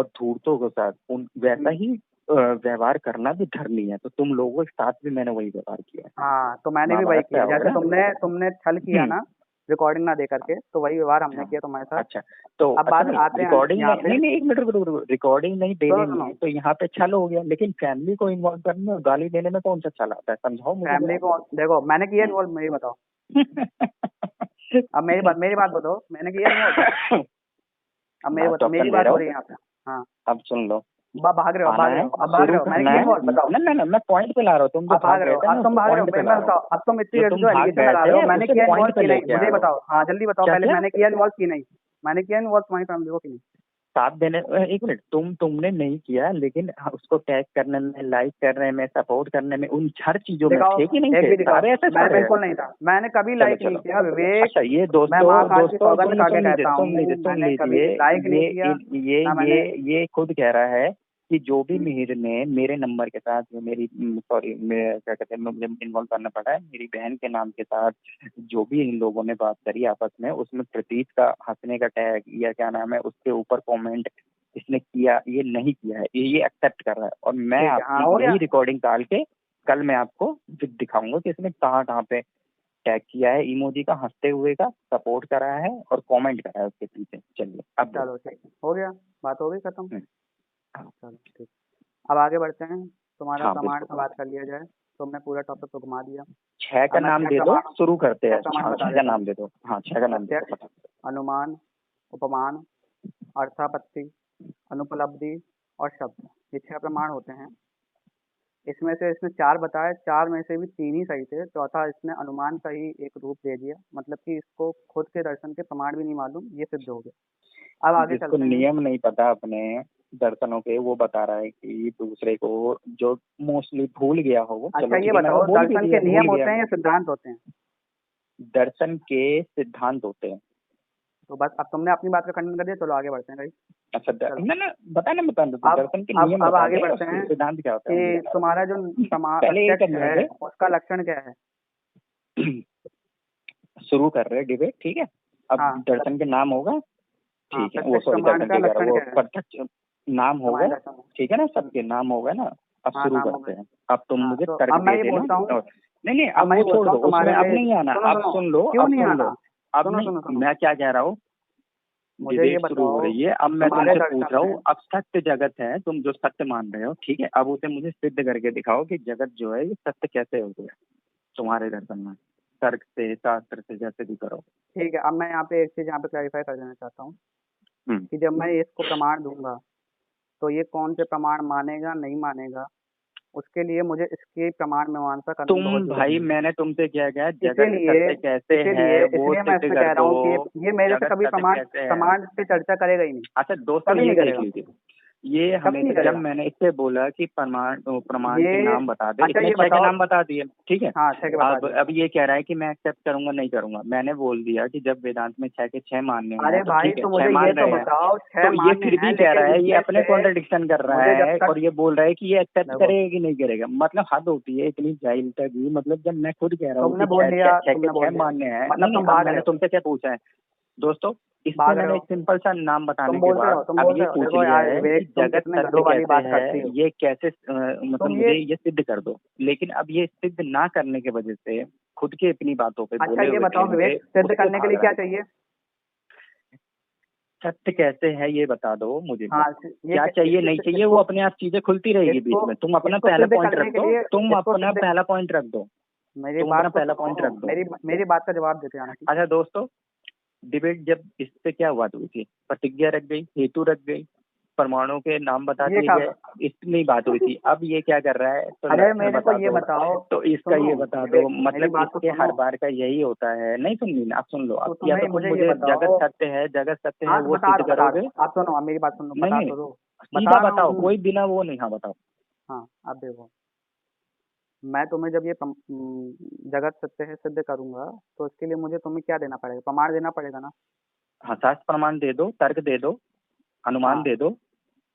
और धूर्तों के साथ उन वैसा ही व्यवहार करना भी धर्मी है। तो तुम लोगों के साथ भी मैंने वही व्यवहार किया है। हाँ, तो मैंने भी वही महाभारत पे किया, आओगे जैसे ना? तुमने छल किया हम्म। ना रिकॉर्डिंग ना दे करके, तो वही व्यवहार हमने हाँ। किया तुम्हारे साथ। अच्छा, तो अब अच्छा बात नहीं, आते हैं रिकॉर्डिंग यहाँ नहीं, पे। नहीं नहीं, एक मिनट रुको रुको रुको, रिकॉर्डिंग नहीं सुनो देने सुनो, में तो यहाँ पे छल हो गया, लेकिन फैमिली को इन्वॉल्व करने और गाली देने में कौन सा छल आता है? समझाओ मुझे फैमिली जरा। को देखो मैंने किया हम्म। इन्वॉल्व, मेरी बताओ। अब मेरी बात बताओ, मैंने किया इन्वॉल्व। अब लास्ट मेरी ऑप्शन दे बात रहा हो हूँ, रही है यहाँ पे। हाँ, अब सुन लो। भाग रहे हो, आना है, अब भाग शुरू रहे हो, मैंने करना किया है। इन्वॉल्व, बताओ। ना ना ना, मैं पॉइंट पे ला रहा हूँ, तुम जो अब भाग भाग रहे गए हो, थे ना अब तुम उसको भाग रहे हो, पॉइंट पे ला मैं रहा हूँ। बताओ, अब तुम इतनी जो जल्दी तुम जो भाग एलिगेशन गए लगा थे रहे हो, मैंने उसे किया इन्वॉल्व पॉइंट पे की नहीं, लेके आ मुझे रहा हूँ। बताओ। हाँ जल्दी बताओ, पहले कैसे? मैंने किया इन्वॉल्व की नहीं। मैंने किया इन्वॉल्व तुम्हारी फैमिली को कि नहीं? साथ देने, एक मिनट, तुमने नहीं किया, लेकिन उसको टैग करने में, लाइक करने में, सपोर्ट करने में, उन हर चीजों में दिखाओ, थे कि नहीं एक थे? भी दिखाओ। सारे ऐसे मैं छोड़े। बिल्कुल नहीं था, मैंने कभी चलो लाइक नहीं चलो, किया विवेक। अच्छा ये मैं दोस्तों महाकाल की दोस्तों सौगंध खा के कहता हूँ, सुन मैंने कभी लीजिए, लाइक नहीं किया ये ना मैंने। ये खुद कह रहा है कि जो भी मिहिर ने मेरे नंबर के साथ, मेरी सॉरी, मैं क्या कहते हैं, मुझे इन्वॉल्व करना पड़ा है, मेरी बहन के नाम के साथ जो भी इन लोगों ने बात करी आपस में, उसमें प्रतीक का हंसने का टैग या क्या नाम है उसके ऊपर कमेंट इसने किया, ये नहीं किया है, ये एक्सेप्ट कर रहा है। और मैं ठीक है, हाँ हो आपकी गया। यही रिकॉर्डिंग डाल के कल मैं आपको दिखाऊंगा कि इसने कहाँ कहाँ पे टैग किया है, इमोजी का, हंसते हुए का, सपोर्ट करा है और कमेंट करा है उसके पीछे। चलिए अब चलो ठीक है, हो गया, बात हो गई खत्म। हाँ चलो ठीक, अब आगे बढ़ते हैं। तुम्हारा हाँ, प्रमाण बिल्कुल। का बात कर लिया जाए। तुमने पूरा टॉपिक तो घुमा दिया। 6 का अब मैं नाम 6 दे दो, प्रमाण शुरू करते 6 हैं। प्रमाण हाँ, बता 6 का देता हूँ। नाम दे दो। हाँ, 6 का नाम दे दो, प्रत्यक्ष, अनुमान, उपमान, अर्थापत्ति, अनुपलब्धि और शब्द, ये 6 प्रमाण होते हैं। इसमें से इसने 4 बताए, 4 में से भी 3 ही सही थे, चौथा इसने अनुमान का ही एक रूप दे दिया, मतलब कि इसको खुद के दर्शन के प्रमाण भी नहीं मालूम, ये सिद्ध हो गया। अब आगे जिसको चलते हैं। नियम नहीं पता अपने दर्शनों के, वो बता रहा है कि दूसरे को जो मोस्टली भूल गया हो वो, अच्छा चलो ये ठीक है, मैंने बताओ, बोल भी दर्शन दिया के भूल नियम गया। होते हैं या सिद्धांत होते हैं? दर्शन के सिद्धांत होते हैं। तो बस अब तुमने अपनी बात का खंडन कर दिया, चलो आगे बढ़ते हैं भाई। अच्छा, चलो ना ना, बता दो, अब दर्शन के अब नियम अब बता आगे दे और बढ़ते हैं सिद्धांत क्या होता है मुझे कि बता तुम्हारा जो पहले ये प्रत्यक्ष करने है दे। उसका लक्षण क्या है? शुरू कर रहे डिबेट, ठीक है। अब हाँ दर्शन के नाम होगा, हाँ, ठीक है, वो प्रत्यक्ष सॉरी, प्रमाण दर्शन का के कह रहा लक्षण वो क्या है? प्रत्यक्ष नाम तुम्हारे होगा, दर्शन में। ठीक है ना, सबके नाम होगा ना। अब हाँ शुरू नाम करते होगा। हैं। अब तुम हाँ मुझे तो तर्क अब मैं दे ये देना। बोलता हूँ, और नहीं, अब अब मैं वो ये छोड़ बोलता दो, हूँ उसमें तुम्हारे अब में। नहीं आना। सुनो अब सुनो, सुन लो, क्यों अब नहीं सुन लो। आना? अब सुनो नहीं, सुनो सुनो, मैं क्या कह रहा हूँ, मुझे ये डिबेट शुरू हो बताओ, रही है। अब मैं तुम्हारे तुमसे पूछ दर्शन रहा में। हूँ, अब सत्य जगत है, तुम जो सत्य मान रहे हो, ठीक है, अब उसे मुझे सिद्ध करके दिखाओ कि जगत जो है ये सत्य कैसे हो गया तुम्हारे दर्शन में, तर्क से, शास्त्र से, जैसे भी करो। ठीक है, अब मैं यहाँ पे एक चीज़ यहाँ पे क्लैरिफाई कर देना चाहता हूँ हम्म। कि जब मैं इसको प्रमाण दूंगा तो ये कौन से प्रमाण मानेगा नहीं मानेगा, उसके लिए मुझे इसके प्रमाण मीमांसा करनी बहुत तुम जरूरी भाई, है। मैंने तुमसे क्या कहा, जगत इसीलिए सत्य कैसे है इसीलिए वो इसलिए मैं सिद्ध इसमें कर कह रहा दो। हूँ कि ये मेरे से जगत कभी सत्य प्रमाण कैसे है। प्रमाण पे चर्चा करेगा ही नहीं, अच्छा दोस्तों, कभी ये नहीं देख करेगा, लीजिए, ये कभी नहीं हमेशा जब करेगा। मैंने इससे बोला कि प्रमाण प्रमाण के ये नाम बता दे, अच्छा इसने ये 6 के बताओ। नाम बता दिए, ठीक है। हाँ 6 के बता दिए। अब ये कह रहा है कि मैं एक्सेप्ट करूंगा नहीं करूंगा। मैंने बोल दिया कि जब वेदांत में 6 के 6 मान्य हैं अरे तो भाई ठीक है, तो 6 मुझे ये मान तो रहे हैं। बताओ, 6 तो ये मान्य फिर हैं भी कह लेकिन रहा है, ये इनमें अपने से कॉन्ट्रडिक्शन कर रहा मुझे जब है तक और ये बोल रहा है कि ये एक्सेप्ट देखो, करेगा कि नहीं करेगा। मतलब हद होती है इतनी जाहिलता की। मतलब जब मैं खुद कह रहा हूँ तुमने कि बोल 6 दिया, 6 के तुमने 6 बोल दिया, मान्य है, मतलब नहीं नहीं, तुम अब भाग रहे मैंने हो, तुमसे क्या पूछा है दोस्तों, इससे भाग रहे मैंने हो, एक सिंपल सा नाम तुम बताने के बोलते बाद हो, तुम अब बोलते ये हो। पूछ देखो लिया यार है कि विवेक, तुम जगत कितने सत्य गधों वाली कैसे बात है, करती हो। ये कैसे मतलब तुम मुझे ये सिद्ध कर दो। लेकिन अब ये सिद्ध ना करने की वजह से खुद के अपनी बातों पे अच्छा बोले ये हुए बताओ क्लेम पे विवेक, सिद्ध उससे करने के भाग लिए रहा क्या है। चाहिए? सत्य कैसे है ये बता दो मुझे भी। हाँ क्या चाहिए नहीं चाहिए वो इसको अपने आप चीजें खुलती रहेगी बीच इसको में। तुम अपना इसको पहला सिद्ध पॉइंट करने रख के दो, लिए, तुम इसको अपना सिद्ध, पहला पॉइंट रख दो, मेरी तुम अपना बात को पहला पॉइंट सुनो, रख दो। मेरी बात का जवाब देते आना। अच्छा दोस्तों, डिबेट जब इस पे क्या हुआ हुई थी, प्रतिज्ञा रख गई, हेतु रख गई, परमाणु के नाम बता ये दिए कब? गए, इसमें बात हुई थी। अब ये क्या कर रहा है, तो अरे लक्षण मेरे को बता ये दो, बताओ, तो इसका सुनो ये बता दो। विवेक, मेरी मतलब बात को इसके सुनो। हर बार का यही होता है। नहीं सुननी ना, अब सुन लो। तो अब या तो तुम्हें तुम मुझे ये मुझे बताओ। जगत सत्य है हाँ तो वो सिद्ध बता दो, करोगे। आप सुनो, अब मेरी बात सुनो, नहीं बता नहीं, तो दो। सीधा बता रहा बताओ, हूँ। कोई बिना वो नहीं। हाँ बताओ। हाँ अब देखो, मैं तुम्हें जब ये जगत सत्य है सिद्ध करूंगा, तो इसके लिए मुझे तुम्हें क्या देना पड़ेगा? प्रमाण देना पड़ेगा ना। हाँ, शास्त्र प्रमाण दे दो, तर्क दे दो, अनुमान हाँ दे दो।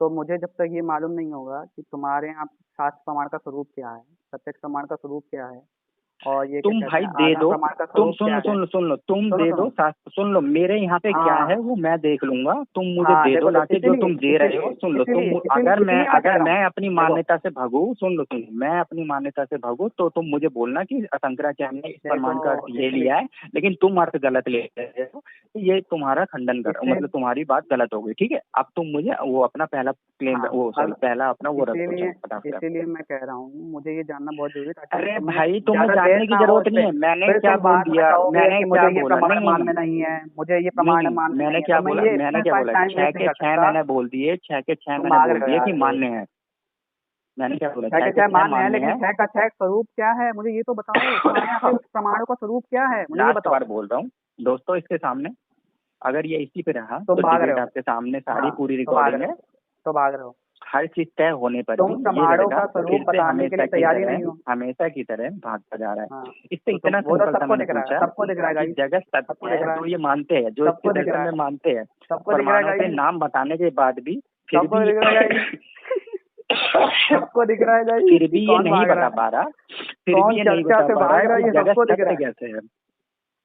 तो मुझे जब तक ये मालूम नहीं होगा कि तुम्हारे यहाँ शास्त्र प्रमाण का स्वरूप क्या है, प्रत्यक्ष प्रमाण का स्वरूप क्या है, और ये क्या तुम कहते भाई हैं दे आगम दो, प्रमाण का तुम स्वरूप सुन क्या लो है। सुन लो सुन लो, तुम सुनो दे दो सुनो। शास्त्र, सुन लो मेरे यहाँ पे क्या हाँ है वो मैं देख लूंगा। तुम मुझे हाँ दे दो देखो लाके जो इसीलिए तुम दे रहे हो। इसीलिए सुन लो तुम, इसीलिए इसीलिए इसीलिए मैं कह अगर रहा हूँ। मैं अपनी देखो मान्यता से भागू, सुन लो तुम, मैं अपनी मान्यता से भागू तो तुम मुझे बोलना कि शंकराचार्य ने इस देखो प्रमाण का अर्थ ये इसलिए लिया है, लेकिन तुम अर्थ गलत ले रहे हो, तो ये तुम्हारा खंडन कर, इससे मतलब तुम्हारी बात गलत हो गई, ठीक है। अब तुम मुझे वो अपना पहला क्लेम, हाँ वो सॉरी, अब पहला अपना वो रख दो, इसीलिए चलो फटाफट। इसीलिए मैं कह रहा हूँ, मुझे ये जानना बहुत जरूरी है ताकि अरे तुम्हें भाई, तुम्हें ज्यादा देर जानने की ना हो जरूरत इस नहीं पे। है। मैंने फिर क्या तुम बोल बाद में दिया, कहोगे मैंने कि क्या मुझे ये बोला, प्रमाण नहीं नहीं मानने नहीं है, मुझे ये नहीं प्रमाण नहीं, मानने मैंने नहीं है, क्या तो मैं बोला, ये मैंने इसमें क्या बोला, टाइम 6 वेस्ट नहीं के कर 6 सकता। मैंने बोल दिए, 6 के 6 तुम मैंने भाग बोल रहे हो दिए यार कि विवेक। मान्य है। मैंने क्या बोला, 6 6 के के 6 6 मान्य है, मान्य लेकिन है। 6 का 6 स्वरूप क्या है मुझे ये तो बताओ। तुम्हारे यहाँ पे उस प्रमाण का स्वरूप क्या है मुझे ये लास्ट बताओ। बार बोल रहा हूँ दोस्तों इसके सामने, अगर ये इसी पे रहा तुम तो भाग रहे डिबेट हो। आपके सामने सारी हाँ, पूरी तो भाग रिकॉर्डिंग रहे है, हो, तो भाग रहे हो। हर चीज तय होने पर तुम भी ये प्रमाणों लड़का का फिर स्वरूप से बताने के हमेशा लिए की तैयार ही तरह नहीं हो। हमेशा की तरह भागता जा रहा है। हाँ, इससे तो इतना वो तो सिंपल सा सबको मैंने दिख रहा है, पूछा सबको दिख रहा है कि गाइस, जगत सबको सत्य दिख है, रहा है, जो ये मानते हैं, जो इसके सबको दिख दर्शन रहा में है, मानते हैं, सबको दिख रहा है प्रमाणों पे गाइस, नाम बताने के बाद भी फिर सबको भी दिख रहा है गाइस, सबको दिख रहा है गाइस फिर कि भी ये कौन नहीं भाग रहा बता है, पा रहा, फिर भी कौन ये नहीं चर्चा बता से पा रहा भाग रहा है, कि ये जगत सबको दिख रहा सत्य है। कैसे है।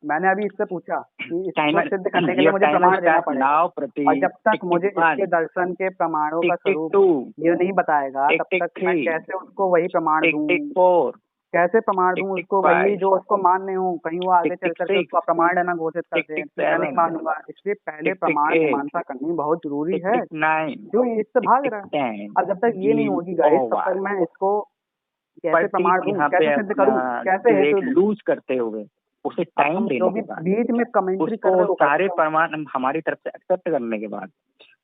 मैंने अभी इससे पूछा कि इसको टाइमर, सिद्ध करने के लिए योर मुझे टाइमर प्रमाण देना स्टार्ट पड़ेगा, नाउ और प्रतीक। जब तक टिक टिक मुझे इसके 1, दर्शन के प्रमाणों का टिक टिक स्वरूप 2, ये नहीं बताएगा, टिक तब टिक तक मैं 3, कैसे उसको वही प्रमाण टिक दूं, टिक 4, कैसे प्रमाण टिक दूं टिक उसको, वही 5, जो उसको मान्य हूँ, कहीं वो आगे टिक चल टिक करके 6, उसको प्रमाण है ना घोषित कर टिक दे, टिक मैं नहीं 7, मानूंगा। इसलिए पहले टिक टिक प्रमाण 8, मीमांसा करनी बहुत जरूरी टिक है, टिक 9, जो ये इससे टिक भाग टिक रहा है। 10, अब जब तक ये नहीं गेम होगी गाइस, तब तक ओवर। मैं इसको कैसे प्रतीक प्रमाण दूं, यहाँ पे कैसे सिद्ध अपना करूं, कैसे हेतु डिबेट दूं। लूज करते हुए उसे अब टाइम तुम जो देने भी के बाद, बीच में कमेंट्री कर उसको रहे हो सारे करते हो, प्रमाण हमारी तरफ से एक्सेप्ट करने के बाद,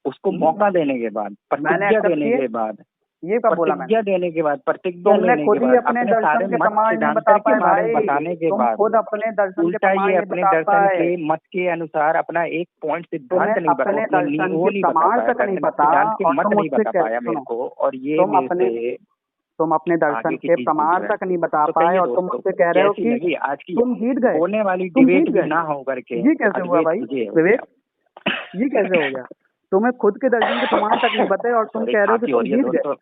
उसको मौका देने के बाद, मैंने प्रतिज्ञा एक्सेप्ट देने किए, के बाद, ये कब बोला मैंने? प्रतिज्ञा देने के बाद, प्रतिज्ञा तुमने लेने के खुद ही बाद, अपने अपने सारे दर्शन के मत प्रमाण नहीं बता सिद्धांतर के पाए बारे में भाई, बताने के तुम बाद, खुद अपने दर्शन के उल्टा प्रमाण ये नहीं अपने बता दर्शन पाए। के मत के अनुसार अपना एक पॉइंट तुम्हें सिद्धांत नहीं अपने बता, दर्शन वो के नहीं बता प्रमाण पाया, तक नहीं दर्शन पता, सिद्धांत के और मत तुम नहीं मुझसे बता पाया मेरे सुनो, को, और ये तुम मेरे अपने से तुम अपने आगे दर्शन की के चीज पूछ प्रमाण रहे हैं। तक नहीं बता तो पाए, कहिए और तुम दोस्तों, मुझसे कह रहे हो कैसी कि लगी आज की तुम जीत गए, होने वाली तुम जीत डिबेट भी गए। ना हो करके ये कैसे हुआ अद्वैत भाई तुझे हो विवेक, गया। ये कैसे हो गया? तुम्हें खुद के दर्शन के प्रमाण तक नहीं पता और तुम सॉरी, कह रहे हो कि खांसी हो तुम रही है जीत गए। दोस्तों।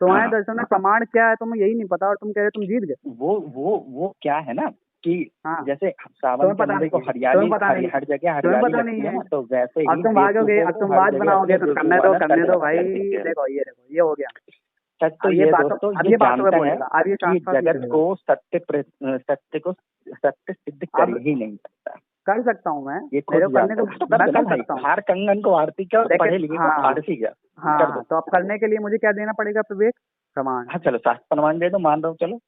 तुम्हारे हाँ, दर्शन में प्रमाण क्या है तुम्हें यही नहीं पता, और तुम कह रहे हो तुम जीत गए। वो क्या है ना कि हाँ, जैसे सावन तुम्हें के पता अंदर नहीं को है, हरियाली तुम्हें पता नहीं, हर जगह तुम्हें हरियाली पता नहीं लगती है है। ना, तो वैसे अब ही तुम भागोगे, बेवकूफों अब को तुम हर बात जगह बनाओगे अपने तो करने दो, बेवकूफाना करने तर्क दो भाई। लगते दिखते हैं। देखो ये हो गया। सच तो अब ये बातों दोस्तों अब ये ये बातों पे जानता है बोलेगा, अब ये कि शांत जगत बोलेगा। को सत्य सिद्ध कर अब ही नहीं सकता। कर सकता हूँ मैं, ये मेरे खुद को करने जानता को है, तो कर मैं दो ना कर भाई, सकता हूँ, हार कंगन को आरती क्या, पढ़े लेकिन लिखे को हाँ फारसी क्या, कर हाँ, दो। तो अब करने के लिए मुझे क्या देना पड़ेगा विवेक? प्रमाण। हाँ चलो, शास्त्र प्रमाण दे दो, मान रहा हूँ, चलो।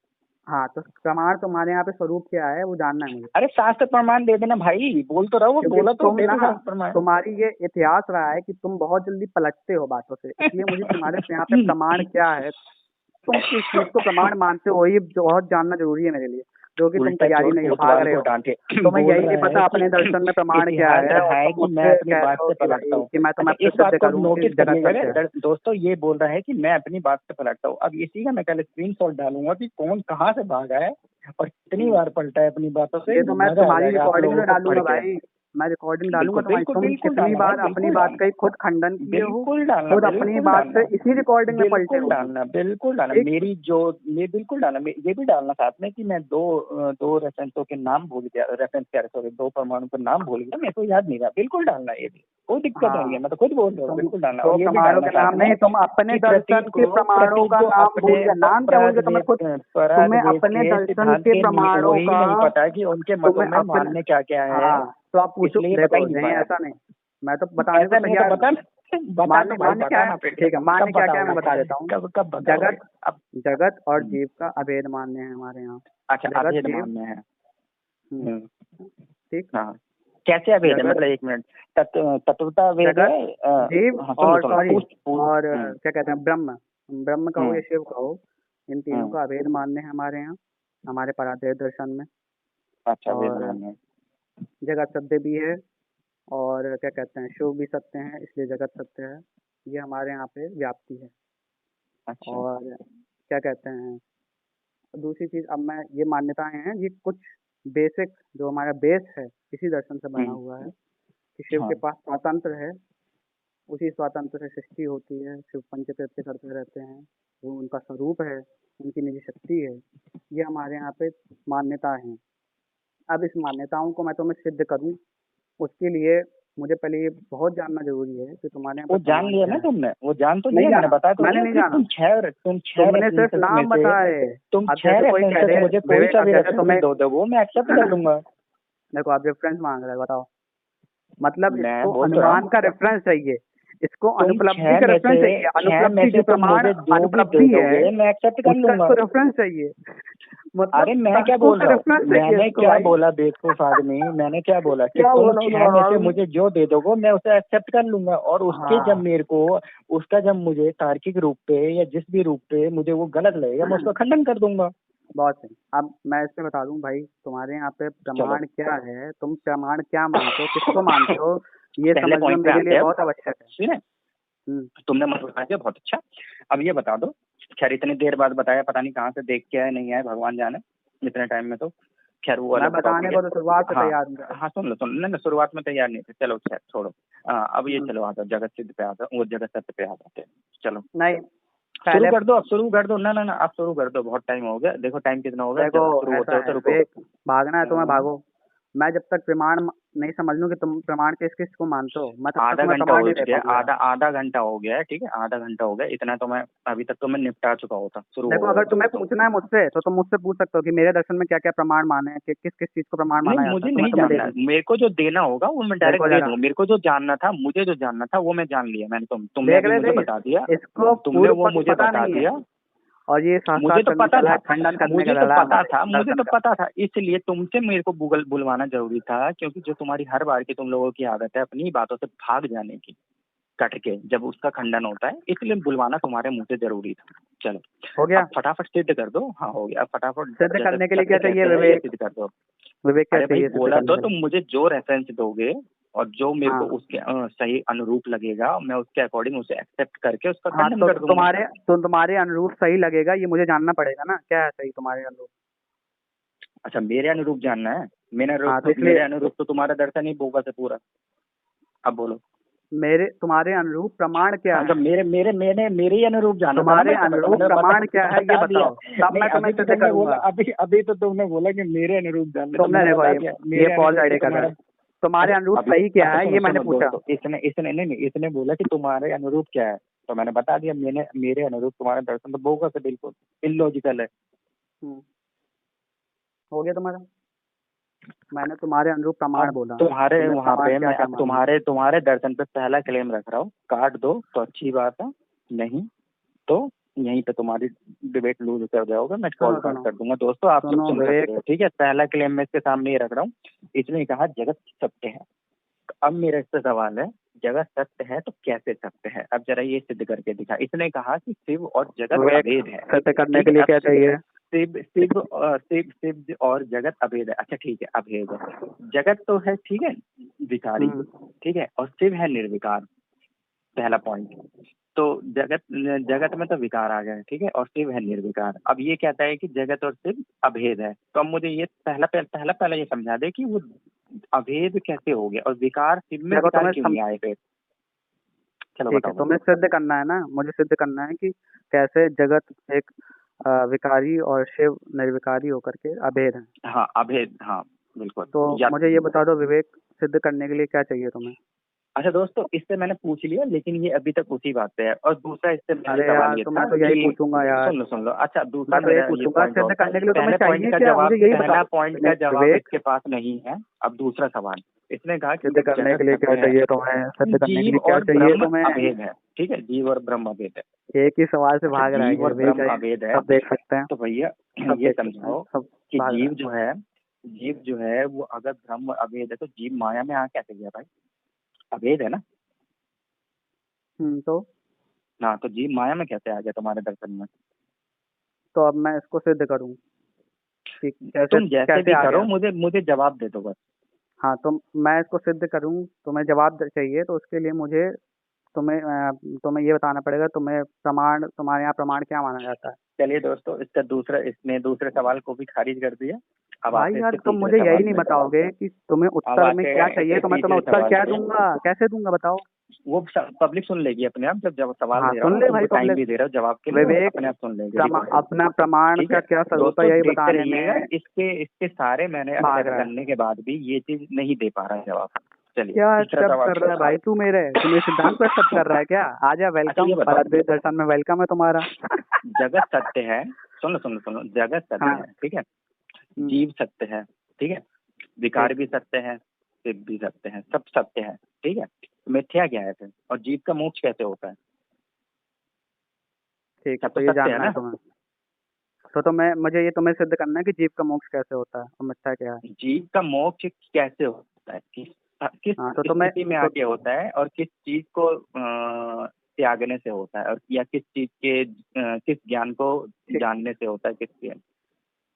हाँ, तो प्रमाण तुम्हारे यहाँ पे स्वरूप क्या है वो जानना है मुझे, अरे शास्त्र प्रमाण दे देना भाई, बोल तो रहा हूँ, क्योंकि बोला तो तुम दे ना, दो शास्त्र प्रमाण। तुम्हारी ये इतिहास रहा है कि तुम बहुत जल्दी पलटते हो बातों से, इसलिए मुझे तुम्हारे यहाँ पे प्रमाण क्या है, तुम किस चीज को प्रमाण मानते हो, ये बहुत जानना जरूरी है मेरे लिए, जो कि तुम उल्टा तैयारी चोर नहीं हो, भाग कोतवाल रहे को हो। डांटे। तुम्हें बोल यही नहीं रहा पता है अपने कि दर्शन में प्रमाण क्या इतिहास है, और है तुम कि मैं मुझसे अपनी कह रहे बात हो से कि पलटता भाई हूँ। कि मैं अच्छा, तुम्हें इस बात सिद्ध को करूँ कि नोटिस जगत सत्य है। करिएगा दोस्तों, ये बोल रहा है कि मैं अपनी बात से पलटता हूँ। अब इसी का मैं कल स्क्रीनशॉट डालूंगा कि कौन कहाँ से भागा है और कितनी बार पलटा है अपनी बातों से। ये तो मैं मजा आ तुम्हारी जाएगा आप रिकॉर्डिंग लोगों में को पढ़ डालूंगा के। भाई, मैं रिकॉर्डिंग डालूंगा बिल्कुल तुम्हारी, बिल्कुल तुम बिल्कुल कितनी डालना बार भाई, अपनी बिल्कुल बात डालना, का ही खुद खंडन किए हो, बिल्कुल डालना, खुद अपनी बिल्कुल बात डालना, से इसी रिकॉर्डिंग में पलटे बिल्कुल हो तुम। डालना, बिल्कुल डालना। ठीक, मेरी जो ये बिल्कुल डालना, ये भी डालना साथ में कि मैं दो रेफरेंसों के नाम भूल गया, रेफरेंस क्या, सॉरी, दो परमाणु के नाम भूल गया, मेरे को याद नहीं रहा। बिल्कुल डालना, ये भी कोई दिक्कत नहीं है, हाँ, मैं तो खुद बोल रहा हूँ, तुम बिल्कुल डालना। दो और ये भी प्रमाणों डालना के साथ नाम में नहीं, तुम अपने कि दर्शन के प्रमाणों का नाम भूल गए, नाम क्या भूल गए तुम्हें खुद, तुम्हें अपने दर्शन सिद्धांत के के प्रमाणों वही का, नहीं पता कि उनके मतों तुम्हें में अपने, मानने क्या क्या है, हाँ, तो आप पूछो, इसलिए बता देखो ही नहीं नहीं पाया। ऐसा नहीं, मैं तो बताने को ऐसा नहीं है तो तैयार हूँ। बता बता मान्य तो भाई, मान्य क्या है, बताना फिर। ठीक है, मान्य कब क्या क्या है बताओगे, मैं बता देता हूँ। कब बताओगे जगत अब? जगत और हम्म, जीव का अभेद मान्य है हमारे यहाँ। अच्छा, जगत अभेद जीव, मान्य है। हम्म, ठीक, हाँ, कैसे अभेद है, जगत मतलब एक मिनट, तत्वता अभेद जगत है। जीव हाँ, सुन लो और सुन लो, सॉरी, पूछ। और क्या कहते हैं ब्रह्म, ब्रह्म कहो या हम्म, शिव कहो, इन तीनों हम्म, का अभेद मान्य है हमारे यहाँ, हमारे परादेव दर्शन में। अच्छा, अभेद और मान्य है। जगत सत्य भी है, और क्या कहते हैं शिव भी सत्य है, इसलिए जगत सत्य है, ये हमारे यहाँ पे व्याप्ति है। अच्छा, और क्या कहते हैं दूसरी चीज़, अब मैं ये मान्यताएं हैं, ये कुछ बेसिक जो हमारा बेस है इसी दर्शन से बना हम्म, हुआ है कि शिव के हाँ, पास स्वातंत्र है, उसी स्वातंत्र से सृष्टि होती है, शिव पंचकृत्य करते रहते हैं, वो उनका स्वरूप है, उनकी निजी शक्ति है, ये हमारे यहाँ पे मान्यता है। अब इस मान्यताओं को मैं तुम्हें सिद्ध करूँ, उसके लिए मुझे पहले ये बहुत जानना जरूरी है कि तुम्हारे यहाँ वो पे जान प्रमाण लिया क्या ना है। तुमने, वो जान तो नहीं लिया, मैंने जाना, बताया तो मैंने दिया नहीं कि जाना, तुम छह तुमने सिर्फ रेफरेंसेस में नाम से बताए। तुम अब 6 जैसे कोई कह रेफरेंसेस दे मुझे कोई विवेक, सा अब भी जैसे रेफरेंस तुम्हें दो दो, वो मैं एक्सेप्ट कर लूंगा। देखो आप रेफरेंस मांग रहे हो, बताओ, मतलब मैं इसको बोल तो रहा अनुमान हूँ, का रेफरेंस चाहिए, इसको तुम अनुपलब्धि का रेफरेंस चाहिए, छह में अनुपलब्धि से जो तुम प्रमाण मुझे जो भी दे अनुपलब्धि है दोगे मैं एक्सेप्ट कर उसका लूंगा। इसको रेफरेंस चाहिए, मतलब अरे मैं क्या तत्वों बोल का रहा हूँ, रेफरेंस चाहिए मैंने इसको क्या भाई। बोला बेवकूफ आदमी, मैंने क्या बोला कि क्या तुम बोला 6 में से भाई? मुझे जो दे दोगे मैं उसे एक्सेप्ट कर लूंगा, और उसके जब हाँ, मेरे को उसका जब मुझे तार्किक रूप पे या जिस भी रूप पे मुझे वो गलत लगेगा मैं उसका खंडन कर दूंगा। बहुत सही। अब मैं इस पे बता दूं भाई, तुम्हारे यहाँ पे चलो प्रमाण क्या है, तुम प्रमाण क्या मानते हो, किसको मानते हो, ये पहले समझना पॉइंट पे मेरे आते लिए हैं अब। बहुत आवश्यक है। सुने, हम्म। तुमने मत बता दिया, बहुत अच्छा। अब ये बता दो, खैर इतनी देर बाद बताया, पता नहीं कहाँ से देख के आए, नहीं आए भगवान जाने, इतने टाइम में तो खैर वो मैं अलग बताने टॉपिक है। को तो शुरुआत से हाँ तैयार हूँ यार। हाँ, सुन लो सुन, नहीं नहीं, शुरुआत में तैयार नहीं थे, चलो खैर छोड़ो। हाँ अब ये हम्म। चलो आ जाओ, जगत सिद्ध पे आ जाओ, वो जगत सत्य पे आ जाते हैं। चलो नहीं, शुरू पहले कर दो, अब शुरू कर दो, ना ना ना अब शुरू कर दो, बहुत टाइम हो गया, देखो टाइम कितना हो गया, देखो, शुरू होते ऐसा होते है रुको। विवेक, भागना है तुम्हें हाँ, भागो। मैं जब तक प्रमाण नहीं समझ लूं कि तुम प्रमाण किस किस को मानते हो, मैं तब तक आधा तुम्हें घंटा प्रमाण हो नहीं दे गया, पाऊंगा यार। आधा आधा घंटा हो गया है, ठीक है, आधा घंटा हो गया, इतना तो मैं अभी तक तो मैं निपटा चुका होता, शुरू हो देखो, गए अगर होते तुम्हें तो। पूछना है मुझसे तो तुम मुझसे पूछ सकते हो कि मेरे दर्शन में क्या क्या प्रमाण माने हैं, कि किस किस चीज को प्रमाण नहीं माना जाता मुझे है, तो मैं नहीं तुम्हें दे जानना है, दूँ। मेरे को जो देना होगा वो मैं मेरे डायरेक्ट को दे जरा दूंगा, मेरे को जो जानना था, मुझे जो जानना था वो मैं जान लिया मैंने, तुमने देख अभी रहे मुझे थे बता दिया, इसको तुमने पूर्व वो पक्ष मुझे पता बता नहीं है, दिया। और ये मुझे शास्त्रार्थ तो करने पता चला था, है, खंडन करने मुझे का तो चला है पता हमारे था, मुझे दर्शन तो का। पता था, इसलिए तुमसे मेरे को बुलवाना जरूरी था, क्योंकि जो तुम्हारी हर बार की तुम लोगों की आदत है अपनी बातों से भाग जाने की, कट के जब उसका खंडन होता है, इसलिए बुलवाना तुम्हारे मुंह से जरूरी था। चलो हो गया। अब फटाफट सिद्ध कर दो, हाँ हो गया, अब फटाफट सिद्ध जगत करने के लिए सत्य क्या चाहिए कैसे है ये विवेक? सिद्ध कर दो। विवेक क्या अरे भाई चाहिए सिद्ध बोला करने तो के तुम लिए? मुझे जो रेफरेंस दोगे और जो मेरे को हाँ। उसके सही अनुरूप लगेगा, मैं उसके अकॉर्डिंग उसे एक्सेप्ट करके उसका हाँ, खंडन तो कर दूंगा। तुम्हारे अनुरूप सही लगेगा, ये मुझे जानना पड़ेगा ना, क्या है सही तुम्हारे अनुरूप। अच्छा मेरे अनुरूप जानना है, हाँ, तो मेरे इसलिए अनुरूप तो तुम्हारा दर्शन ही होगा से पूरा। अब बोलो। तुम्हारे अनुरूप प्रमाण क्या हाँ तो है? मेरे ही अनुरूप जाना था ना तुम्हारे मेरे को, तो अनुरूप मैंने प्रमाण क्या है, ये बता दिया। बताओ, तब नहीं मैं तुम्हें अभी तो सिद्ध तुमने बोला, करूंगा। अभी अभी तो तुमने बोला कि मेरे अनुरूप जानना, तो तुमने मैंने देखो, बता दिया ये मेरे फॉल्स अनुरूप तो आइडिया कर रहा तुम्हारा। है। तुम्हारे अच्छा अनुरूप अभी, सही क्या अच्छा है, सुनो ये मैंने सुनो पूछा। दोस्तों, इसने इसने नहीं नहीं इसने बोला कि तुम्हारे अनुरूप क्या है, तो मैंने बता दिया, मेरे अनुरूप तुम्हारा दर्शन तो बोगा से बिल्कुल इलॉजिकल है। हम्म, हो गया तुम्हारा। मैंने तुम्हारे अनुरूप प्रमाण अब बोला, तुम्हारे तुम्हें वहां प्रमाण पे क्या मैं क्या अब मानना है। तुम्हारे दर्शन पे पहला क्लेम रख रहा हूँ, काट दो तो अच्छी बात है, नहीं तो यहीं पे तुम्हारी डिबेट लूज कर जाओगे, मैं कॉल सुनो कट सुनो कर दूंगा। दोस्तों आप लोग सुनो सुन सकते विवेक। हो, ठीक है, पहला क्लेम मैं इसके सामने ही रख रहा हूँ। इसने कहा जगत सत्य है। अब मेरा इससे सवाल है, जगत सत्य है तो कैसे सत्य है, अब जरा ये सिद्ध करके दिखा। इसने कहा कि शिव और जगत विवेक, अभेद है, सत्य करने ठीक के है, लिए अब क्या चाहिए? शिव और जगत अभेद है, अच्छा ठीक है अभेद है। जगत तो है ठीक है विकारी, हम्म। ठीक है, और शिव है निर्विकार, पहला पॉइंट। तो जगत जगत में तो विकार आ गया, ठीक है, और शिव है निर्विकार। अब ये कहता है कि जगत और शिव अभेद है, तो अब मुझे ये पहला ये समझा दे कि वो अभेद कैसे हो गया, और विकार शिव में देखो, विकार क्यों नहीं आए फिर। चलो ठीक है, बताओ तुम्हें बताओ। सिद्ध करना है ना, मुझे सिद्ध करना है कि कैसे जगत एक विकारी और शिव निर्विकारी होकर के अभेद है। हाँ अभेद, हाँ बिल्कुल। तो या मुझे ये बता दो विवेक, सिद्ध करने के लिए क्या चाहिए तुम्हें? अच्छा दोस्तों, इससे मैंने पूछ लिया, लेकिन ये अभी तक उसी बात पे है। और दूसरा इससे पहले अरे सवाल यार, ये तो मैं था तो यही कि पूछूंगा यार। सुन लो, अच्छा दूसरा मैं तो यही मेरा ये पूछूंगा, पॉइंट सिद्ध और था, करने के लिए तुम्हें पहले पॉइंट चाहिए का क्या, जवाब, मुझे यही पहला बताओ। पॉइंट का जवाब विवेक, इसके पास नहीं है। अब दूसरा सवाल, इसने कहा कि सिद्ध करने जगत के लिए क्या सत्य है, चाहिए तुम्हें, सिद्ध करने के जीव लिए क्या और चाहिए ब्रह्म तुम्हें? अभेद है, ठीक है, जीव और ब्रह्म अभेद है। एक ही सवाल से अच्छा भाग रहा है जीव ये और विवेक, ब्रह्म है अभेद है, सब देख सकते हैं। तो भैया सब ये देख सकते हैं, समझाओ सब कि भाग रहा जीव जो है वो अगर ब्रह्म अभेद है तो जीव माया में आ कैसे गया भाई, अभेद है ना। है। तो हाँ तो जीव माया में कैसे आ गया तुम्हारे दर्शन में। अब मैं इसको सिद्ध करूं कि कैसे तुम जैसे कैसे भी आ करो, गया। मुझे मुझे जवाब दे दो बस। हाँ, तो मैं इसको सिद्ध करूं, तुम्हें जवाब चाहिए, तो उसके लिए मुझे तुम्हें ये बताना पड़ेगा, तुम्हारे यहाँ प्रमाण क्या माना जाता है। चलिए दोस्तों, इसने दूसरे सवाल को भी खारिज कर दिया। अब भाई आते हैं यार, इसके तुम तीसरे मुझे यही सवाल नहीं पे। बताओगे कि तुम्हें अब उत्तर में आते क्या हैं चाहिए, इसके तो मैं तुम्हें तीसरे उत्तर सवाल क्या पे। दूंगा, कैसे दूंगा बताओ। वो पब्लिक सुन लेगी अपने आप, जब सवाल हाँ, दे रहा सुन हूँ, ले तुमको भाई टाइम पब्लिक। भी दे रहा हूँ जवाब के लिए, वो विवेक, अपने आप सुन लेंगे, रिकॉर्ड होगा। अपना प्रमाण ठीक का है क्या स्वरूप है, दोस्तों, यही देखते बताने रहिएगा, में इसके इसके सारे मैंने भाग एक्सेप्ट रहा है। करने के बाद भी ये चीज नहीं दे पा रहा है जवाब। चलिए क्या तीसरा एक्सेप्ट सवाल। कर रहा है भाई तू मेरे सिद्धांत को एक्सेप्ट कर रहा है क्या? आजा, अच्छा वेलकम, ये और बताओ, अद्वैत दर्शन में वेलकम है तुम्हारा। जगत सत्य है, सुनो जगत सत्य हाँ। है, ठीक है, हम्म, जीव सत्य है, ठीक है, विकार ठीक। भी सत्य है, शिव भी सत्य है, सब सत्य है, ठीक है, तो मिथ्या क्या है फिर, और जीव का मोक्ष कैसे होता है। ठीक है, सब तो तो ये सत्य है जानना है ना। तुम्हें। तो मुझे ये तुम्हें सिद्ध करना है कि जीव का मोक्ष कैसे होता है और मिथ्या क्या है। जीव का मोक्ष कैसे होता है, किस किस हाँ, तो स्थिति में आके होता है, और किस चीज को त्यागने से होता है, और या किस चीज के किस ज्ञान को ठीक जानने से होता है, किस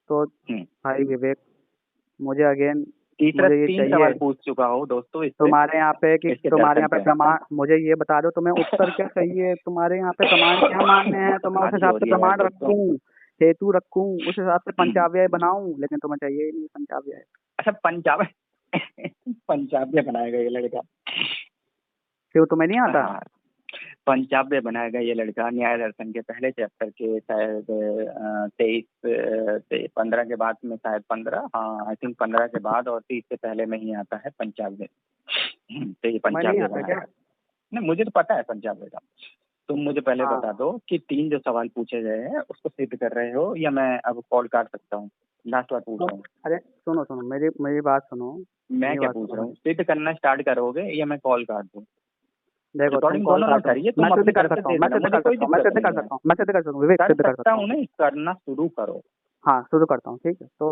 तो हम्म। भाई विवेक, मुझे अगेन तीसरा मुझे ये 3 चाहिए। सवाल पूछ चुका हो दोस्तों इससे, तुम्हारे यहाँ पे कि इसके तुम्हारे दर्शन यहाँ पे पे। प्रमाण, मुझे ये बता दो तुम्हें उत्तर क्या चाहिए, तुम्हारे यहाँ पे प्रमाण क्या मान्य है, तो मैं उस शादी हिसाब हो से रही है यार प्रमाण दोस्तों। रखूं, हेतु रखूं, उस हिसाब से पंचाव्याय बनाऊं, लेकिन तुम्हें चाहिए ही नहीं पंचाव्याय। अच्छा पंजाब पंजाबी बनाएगा ये लड़का। क्यों, तुम्हें नहीं आता? हाँ, पंजाबी बनाएगा ये लड़का। न्याय दर्शन के पहले चैप्टर के शायद 23-15 के बाद में, शायद 15, हाँ आई थिंक 15 के बाद और 30 से पहले में ही आता है पंजाबी। तो ये तुम्हें नहीं पंजाबी आता क्या? बनाएगा। नहीं मुझे तो पता है पंजाबी का। तुम मुझे पहले हाँ। बता दो कि 3 जो सवाल पूछे गए हैं उसको सिद्ध कर रहे हो या मैं अब कॉल काट सकता हूँ? लास्ट बार पूछ रहा हूँ। अरे सुनो सुनो, मेरी मेरी बात सुनो, मैं मेरी क्या बात पूछ सुनो। रहा हूँ, सिद्ध करना स्टार्ट करोगे या मैं कॉल काट दूँ? देखो तुम रिकॉर्डिंग कॉल दोनों ना काटो, करिए, तुम मैं सिद्ध अपनी कर तरफ से सकता हूँ, दे मैं देना, सिद्ध मुझे कर कोई सकता हूँ, मैं दिक्कत सिद्ध नहीं कर है। सकता हूँ, मैं सिद्ध कर सकता हूँ विवेक, कर सिद्ध कर सकता सकता हूँ हूँ। नहीं, करना शुरू करो। हाँ शुरू करता हूँ, ठीक है। तो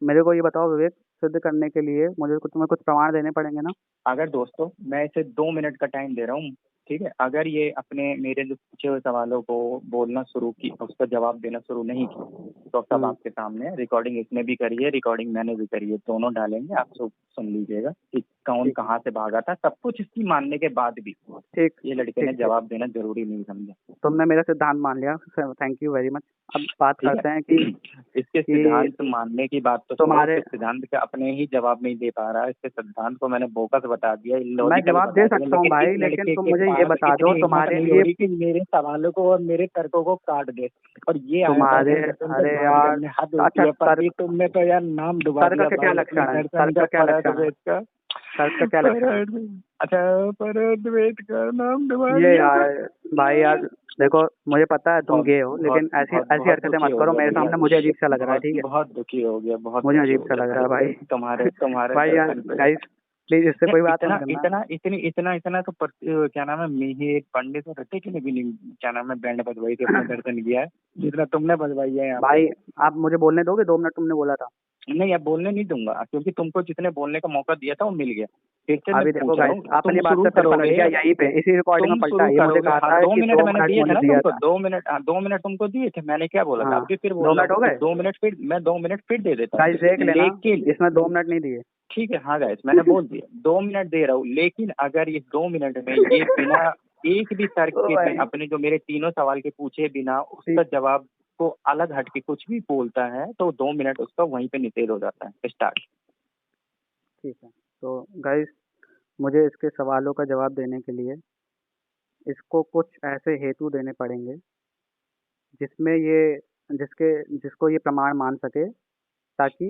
मेरे को ये बताओ विवेक, सिद्ध करने के लिए मुझे तुम्हें कुछ प्रमाण देने पड़ेंगे ना? अगर दोस्तों मैं इसे 2 मिनट का टाइम दे रहा हूँ, ठीक है, अगर ये अपने मेरे जो पूछे हुए सवालों को बोलना शुरू की, उसका जवाब देना शुरू नहीं की, तो सब आपके सामने रिकॉर्डिंग इसने भी करी है, रिकॉर्डिंग मैंने भी करी है, दोनों डालेंगे, आप सब सुन लीजिएगा कि कौन कहाँ से भागा था। सब कुछ इसकी मानने के बाद भी ठीक, ये लड़के ने जवाब देना जरूरी नहीं समझा। तुमने मेरा सिद्धांत मान लिया, थैंक यू वेरी मच। अब बात ठीक करते है, हैं कि इसके सिद्धांत मानने की बात तो छोड़ो, तुम्हारे, इसके सिद्धांत का अपने ही जवाब नहीं दे पा रहा। इसके सिद्धांत को मैंने बोकस बता दिया, मैं लॉजिकल जवाब बता दे दिया, सकता हूँ लेकिन इस भाई, लेकिन लड़के तुम के मुझे ये पास बता इतनी दो हिम्मत तुम्हारे नहीं हो ये रही कि मेरे सवालों को और मेरे तर्कों को काट दे। और ये आया था तुम्हारे, दर्शन पे अरे बात यार, करने, हद होती अच्छा है। पर भी तर्क, तुमने तो यार नाम डुबा तर्क दिया का क्या भाई अपने लक्षण है, दर्शन तर्क का, का क्या लक्षण है, परद्वैत का। तर्क का क्या लक्षण है? अच्छा परद्वैत का नाम डुबा ये दिया यार, भाई यार देखो, मुझे पता है तुम बहुत गे हो, बहुत लेकिन ऐसी बहुत ऐसी बहुत हरकतें दुखी मत हो करो गया मेरे भैया, सामने, मुझे अजीब सा लग रहा है, बहुत ठीक है? बहुत दुखी हो गया, बहुत मुझे दुखी अजीब हो सा गया लग रहा है भाई भाई। तुम्हारे तुम्हारे भाई यार दर्शन पे। गाइस, प्लीज इससे कोई बात इतना मत करना। इतना इतनी इतना इतना तो क्या नाम है, मेही एक पंडित और रटे के लिए भी नहीं, क्या नाम है, बैंड बजवाई थी, अपना दर्शन किया है जितना तुमने बजवाई है यहाँ पे। भाई आप मुझे बोलने दोगे? 2 मिनट तुमने बोला था। नहीं अब बोलने नहीं दूंगा, क्योंकि तुमको जितने बोलने का मौका दिया था वो मिल गया। फिर से मैं अभी देखो पूछ रहा गाइस, हूँ, अपनी तुम बात शुरू से फिर पलट करोगे, गया यहीं पे, इसी रिकॉर्डिंग में तुम पलटा। शुरू ये मुझे करोगे। कहा हाँ था 2 कि मिनट दो मैंने मिनट दिए थे मुझे ना दिया तुमको, था। 2 मिनट, हाँ 2 मिनट तुमको दिए थे। मैंने क्या बोला था, हाँ, अभी फिर बोल 2 रहा मिनट हो हूँ कि गए 2 मिनट, फिर मैं 2 मिनट फिर दे देता गाइस, देख हूँ। लेना, लेकिन इसमें 2 मिनट नहीं दिए। ठीक है, हाँ गाइस मैंने बोल दिया 2 मिनट दे रहा हूँ, लेकिन अगर इस 2 मिनट में ये बिना एक भी तर्क ओ के भाई, अपने जो मेरे तीनों सवाल के पूछे बिना उसका जवाब को अलग हट के कुछ भी बोलता है, तो 2 मिनट उसका वहीं पे निषेध हो जाता है, स्टार्ट। ठीक है। तो गाइस, मुझे इसके सवालों का जवाब देने के लिए इसको कुछ ऐसे हेतु देने पड़ेंगे जिसमें ये जिसके जिसको ये प्रमाण मान सके, ताकि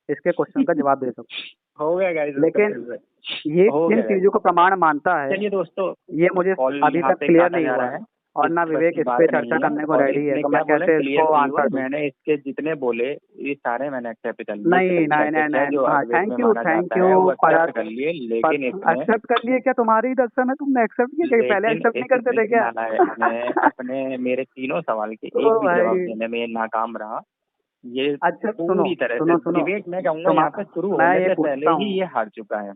इसके क्वेश्चन का जवाब दे सकूं। हो गया गाइस, लेकिन ये हो किन गया चीजों को प्रमाण मानता है, चलिए दोस्तों, ये मुझे कॉल अभी यहाँ तक पे क्लियर काटा नहीं जा हुआ रहा है, है। और ना बस विवेक की इस पे बात चर्चा नहीं है, करने को और रेडी है, इसने तो क्या मैं बोला, कैसे क्लियर इसको कीवर्ड आंसर दूं? मैंने इसके जितने बोले ये सारे मैंने एक्सेप्ट कर लिए। नहीं नहीं नहीं है जो नहीं, हाँ अद्वैत में थैंक माना जाता है वो यू एक्सेप्ट कर लिए, लेकिन इसने एक्सेप्ट कर लिए क्या? तुम्हारी ही दर्शन है, तुमने एक्सेप्ट किया क्या? पहले लेकिन एक्सेप्ट नहीं करते इस थे क्या? नालायक ने अपने मेरे तीनों सवाल के ओ एक भी जवाब भाई, देने में नाकाम रहा। ये अच्छा सुनो पूरी तरह से सुनो सुनो, डिबेट मैं कहूंगा तुम, यहाँ पे शुरू मैं होने ये से पहले पूछता ही हूँ, ये हार चुका है।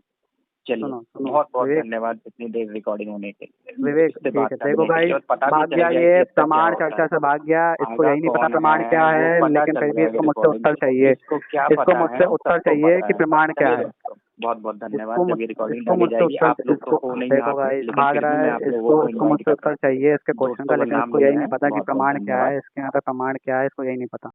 चलिए सुनो सुनो बहुत बहुत विवेक, धन्यवाद इतनी देर रिकॉर्डिंग होने के लिए, विवेक इससे ठीक बात है, देखो करने के भाई, लिए, और पता भी भाग चल गया गया कि ये इसका क्या प्रमाण होता चर्चा है। से, भाग गया, इसको आगा यही नहीं पता कौन प्रमाण क्या है वो है, पता लेकिन चल फिर भी इसको जाएगा मुझसे रिकॉर्डिंग उत्तर में, चाहिए, इसको क्या इसको पता मुझसे है वो उत्तर सबको चाहिए पता कि है। प्रमाण क्या चलिए है। दोस्तों बहुत बहुत इसको धन्यवाद, जब ये रिकॉर्डिंग इसको डाली मुझसे जाएगी उत्तर, आप लोग तो इसको हो नहीं देखो यहाँ पे, गाइस, लेकिन भाग फिर रहा भी मैं है, आप लोगों को इसको इसको इनवाइट मुझसे कर रहा उत्तर चाहिए इसके हूँ। क्वेश्चन का, दोस्तों को लेकिन नाम इसको यही लिया नहीं है, पता कि बहुत बहुत प्रमाण क्या धन्यवाद। है, इसके यहाँ पे प्रमाण क्या है, इसको यही नहीं पता।